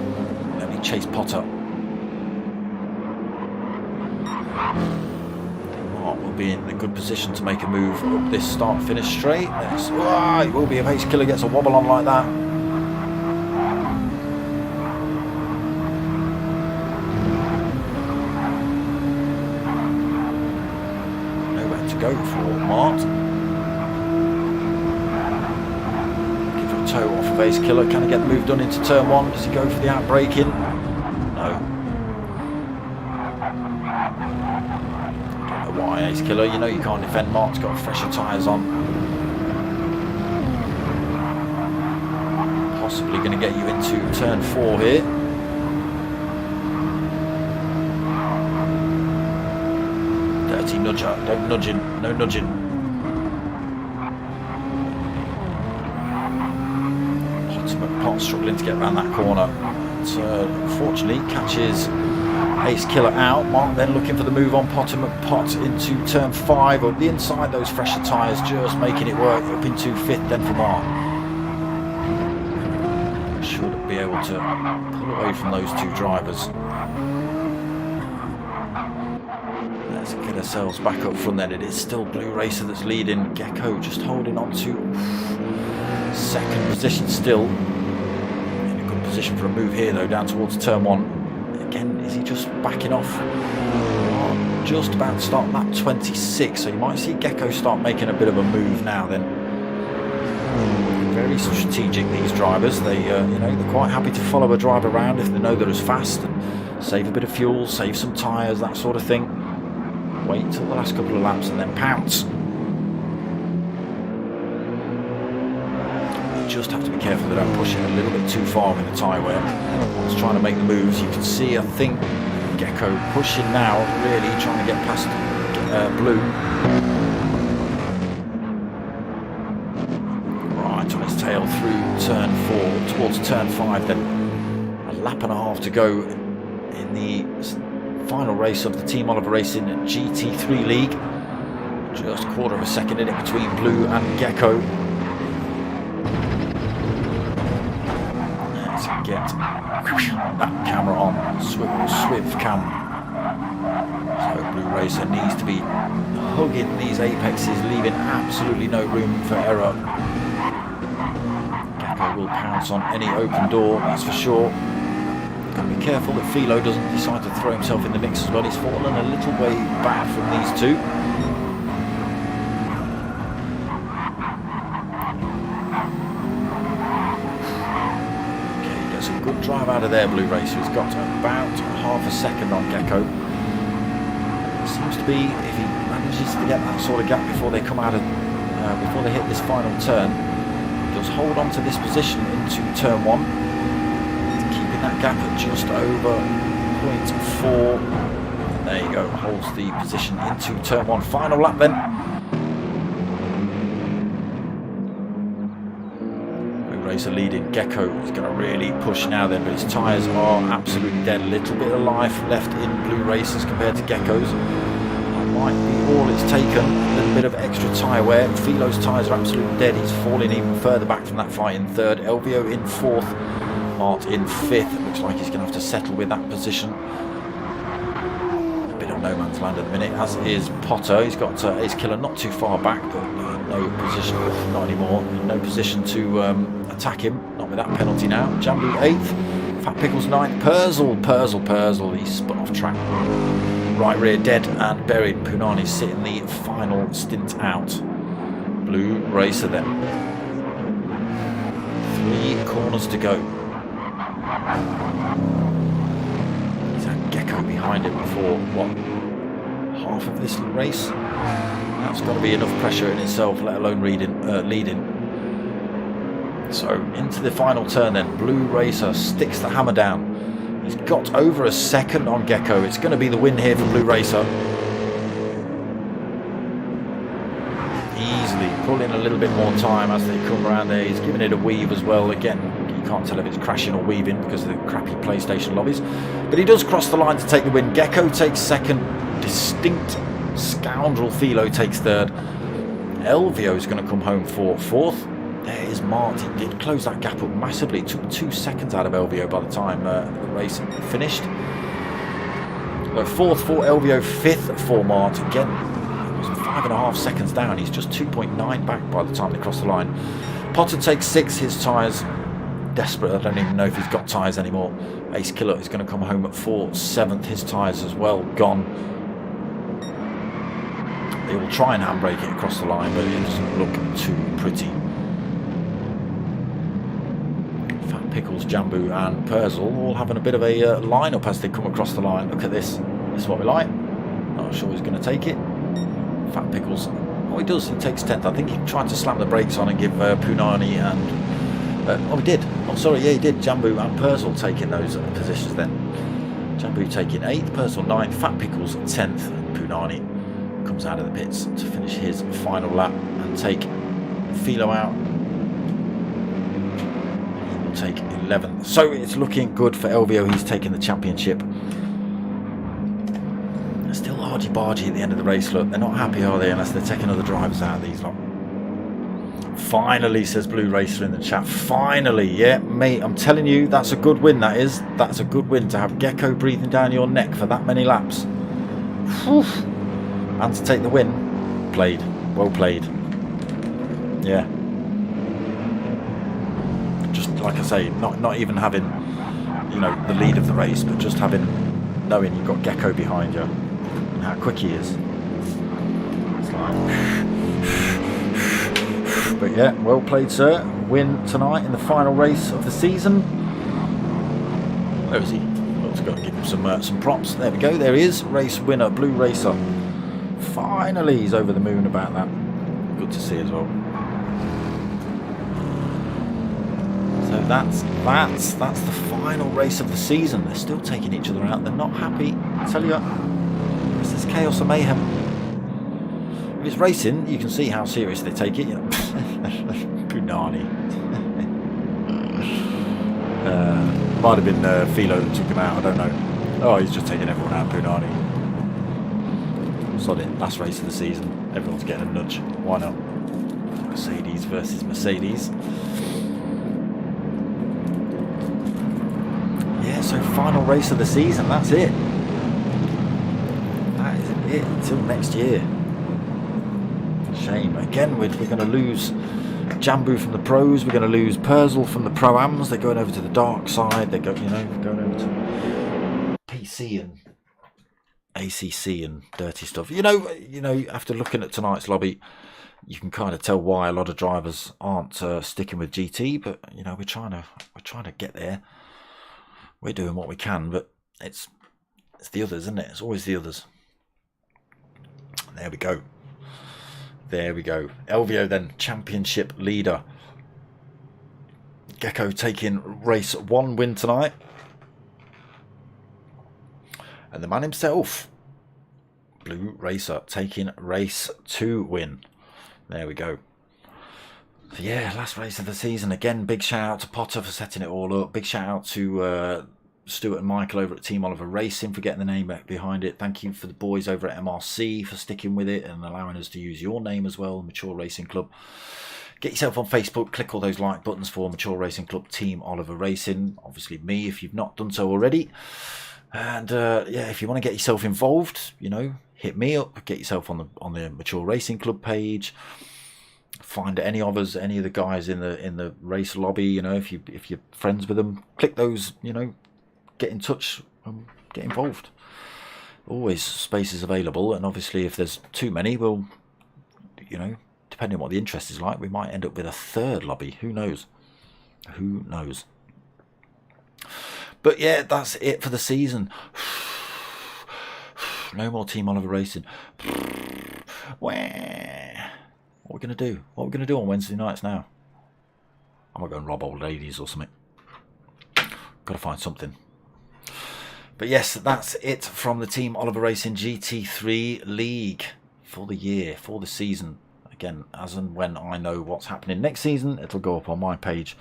Speaker 1: Let me chase Potter. Mark will be in a good position to make a move up this start-finish straight. It will be if Ace Killer gets a wobble on like that. Go for Mart. Give a toe off of Ace Killer. Can he get the move done into turn 1? Does he go for the outbreak in? No. Don't know why, Ace Killer. You know you can't defend. Mart's got fresher tyres on. Possibly going to get you into turn 4 here. Nudger, don't nudge him, no nudging. Pot struggling to get around that corner. Unfortunately catches Ace Killer out. Mark then looking for the move on Pot into turn 5 up the inside. Those fresher tyres just making it work up into 5th then for Mark. Should be able to pull away from those 2 drivers. Let's get ourselves back up front then. It is still Blue Racer that's leading. Gecko just holding on to 2nd position still. In a good position for a move here though, down towards turn 1. Again, is he just backing off? Just about to start lap 26, so you might see Gecko start making a bit of a move now then. Very strategic, these drivers. They, they're quite happy to follow a driver around if they know they're as fast and save a bit of fuel, save some tyres, that sort of thing. Wait till the last couple of laps and then pounce. You just have to be careful they don't push it a little bit too far with the tyre wear. Whilst trying to make the moves, you can see, I think, Gecko pushing now, really trying to get past Blue. Right on his tail through turn 4, towards turn 5 then. A lap and a half to go in the final race of the Team Oliver Racing GT3 League. Just a quarter of a second in it between Blue and Gecko. Let's get that camera on. Swivel, swift cam. So Blue Racer needs to be hugging these apexes, leaving absolutely no room for error. Gecko will pounce on any open door, that's for sure. Got to be careful that Philo doesn't decide to throw himself in the mix as well. He's fallen a little way back from these two. Okay, he gets a good drive out of there, Blue Racer. He's got about half a second on Gecko. It seems to be, if he manages to get that sort of gap before they come out of, before they hit this final turn, he does hold on to this position into turn 1. That gap at just over 0.4. And there you go, holds the position into turn 1. Final lap then. Blue Racer leading. Gecko is going to really push now then, but his tyres are absolutely dead. A little bit of life left in Blue Racers compared to Gecko's. That might be all it's taken. A little bit of extra tyre wear. Philo's tyres are absolutely dead. He's falling even further back from that fight in 3rd. Elvio in 4th. Mart in 5th. It looks like he's going to have to settle with that position. A bit of no man's land at the minute, as is Potter. He's got Ace Killer not too far back, but no position, not anymore. No position to attack him. Not with that penalty now. Janbu 8th. Fat Pickles 9th. Purzel. He's spun off track. Right rear dead and buried. Punani's sitting the final stint out. Blue Racer then. 3 corners to go. He's had Gecko behind him for, what, half of this race? That's got to be enough pressure in itself, let alone leading. So, into the final turn then. Blue Racer sticks the hammer down. He's got over a second on Gecko. It's going to be the win here for Blue Racer. Easily pulling a little bit more time as they come around there. He's giving it a weave as well. Again, can't tell if it's crashing or weaving because of the crappy PlayStation lobbies, but he does cross the line to take the win. Gecko takes 2nd. Distinct scoundrel Philo takes 3rd. Elvio is going to come home for 4th. There is Mart. He did close that gap up massively. It took 2 seconds out of Elvio by the time the race finished. So 4th for Elvio, 5th for Mart. Again, it was 5.5 seconds down. He's just 2.9 back by the time they cross the line. Potter takes 6th. His tyres desperate. I don't even know if he's got tyres anymore. Ace Killer is going to come home for 7th. His tyres as well gone. They will try and handbrake it across the line, but it doesn't look too pretty. Fat Pickles, Janbu and Purzel all having a bit of a line-up as they come across the line. Look at this. This is what we like. Not sure he's going to take it. Fat Pickles. Oh, he does. He takes 10th. I think he tried to slam the brakes on and give Punani and oh, he did. Oh, sorry, yeah, he did. Janbu and Purzel taking those positions then. Janbu taking 8th, Purzel 9th, Fat Pickles 10th, and Punani comes out of the pits to finish his final lap and take Philo out. He will take 11th. So it's looking good for Elvio. He's taking the championship. They're still argy-bargy at the end of the race, look. They're not happy, are they, unless they're taking other drivers out of these lot. Finally, says Blue Racer in the chat. Finally, yeah, mate, I'm telling you, that's a good win, that is. That's a good win to have Gecko breathing down your neck for that many laps. Whew. And to take the win. Played. Well played. Yeah. Just like I say, not even having, you know, the lead of the race, but just knowing you've got Gecko behind you and how quick he is. It's like... But yeah, well played, sir. Win tonight in the final race of the season. Where is he? I've got to give him some props. There we go. There he is. Race winner, Blue Racer. Finally, he's over the moon about that. Good to see as well. So that's the final race of the season. They're still taking each other out. They're not happy. I tell you, this is chaos and mayhem. If it's racing, you can see how serious they take it. You know. Punani. Might have been Philo that took him out, I don't know. Oh, he's just taking everyone out, Punani. Sod it, last race of the season. Everyone's getting a nudge. Why not? Mercedes versus Mercedes. so final race of the season, that's it. That is it until next year. Shame. Again, we're going to lose Janbu from the pros. We're going to lose Purzel from the pro-ams. They're going over to the dark side. They're going over to PC and ACC and dirty stuff. You know, after looking at tonight's lobby, you can kind of tell why a lot of drivers aren't sticking with GT. But you know, we're trying to get there. We're doing what we can, but it's the others, isn't it? It's always the others. There we go. There we go. Elvio then, championship leader. Gecko taking race 1 win tonight. And the man himself, Blue Racer, taking race 2 win. There we go. So yeah, last race of the season. Again, big shout out to Potter for setting it all up. Big shout out to Stuart and Michael over at Team Oliver Racing for getting the name back behind it. Thank you for the boys over at MRC for sticking with it and allowing us to use your name as well, Mature Racing Club. Get yourself on Facebook, click all those like buttons for Mature Racing Club, Team Oliver Racing. Obviously me, if you've not done so already. And yeah, if you want to get yourself involved, you know, hit me up. Get yourself on the Mature Racing Club page. Find any of us, any of the guys in the race lobby. You know, if you're friends with them, click those. You know, get in touch, get involved. Always spaces available, and obviously if there's too many, well, you know, depending on what the interest is like, we might end up with a third lobby. Who knows? Who knows? But yeah, that's it for the season. No more Team Oliver Racing. What are we going to do? What are we going to do on Wednesday nights now? I might go and rob old ladies or something. Got to find something. But yes, that's it from the Team Oliver Racing GT3 League for the year, for the season. Again, as and when I know what's happening next season, it'll go up on my page.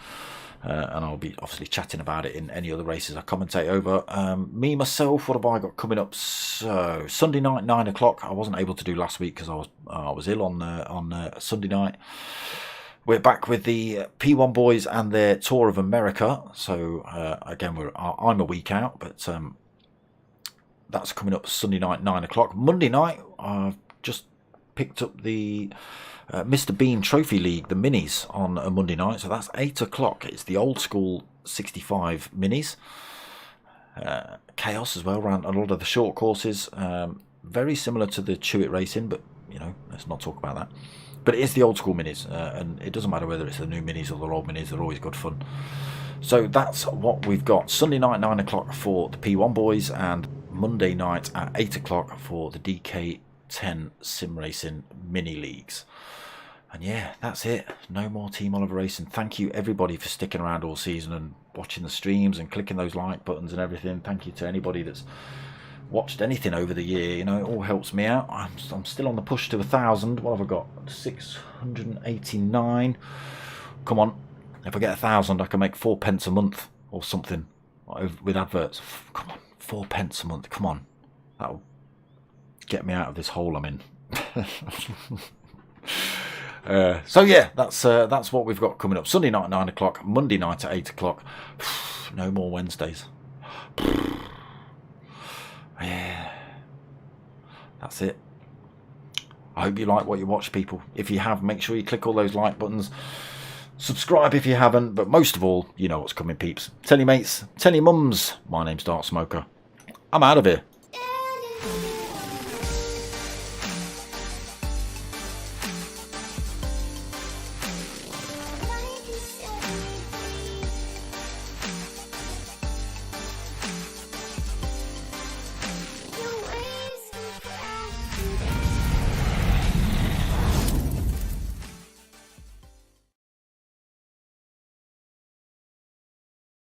Speaker 1: And I'll be obviously chatting about it in any other races I commentate over. Me, myself, what have I got coming up? So, Sunday night, 9 o'clock. I wasn't able to do last week because I was ill on Sunday night. We're back with the P1 boys and their Tour of America. So, again, I'm a week out, but that's coming up Sunday night, 9 o'clock. Monday night, I've just picked up the Mr. Bean Trophy League, the minis, on a Monday night. So that's 8 o'clock. It's the old school 65 minis. Chaos as well around a lot of the short courses. Very similar to the Chewit Racing, but, you know, let's not talk about that. But it is the old school minis, and it doesn't matter whether it's the new minis or the old minis, they're always good fun. So that's what we've got. Sunday night, 9 o'clock for the P1 boys, and Monday night at 8 o'clock for the DK10 Sim Racing Mini Leagues. And yeah, that's it. No more Team Oliver Racing. Thank you everybody for sticking around all season and watching the streams and clicking those like buttons and everything. Thank you to anybody that's watched anything over the year. You know, it all helps me out. I'm still on the push to 1,000. What have I got? 689. Come on. If I get 1,000, I can make 4 pence a month or something with adverts. Come on, 4 pence a month. Come on. That'll get me out of this hole I'm in. So yeah, that's what we've got coming up. Sunday night at 9 o'clock, Monday night at 8 o'clock. No more Wednesdays. Yeah, that's it. I hope you like what you watch, people. If you have, make sure you click all those like buttons. Subscribe if you haven't, but most of all, you know what's coming, peeps. Tell your mates, tell your mums. My name's Dark Smoker. I'm out of here.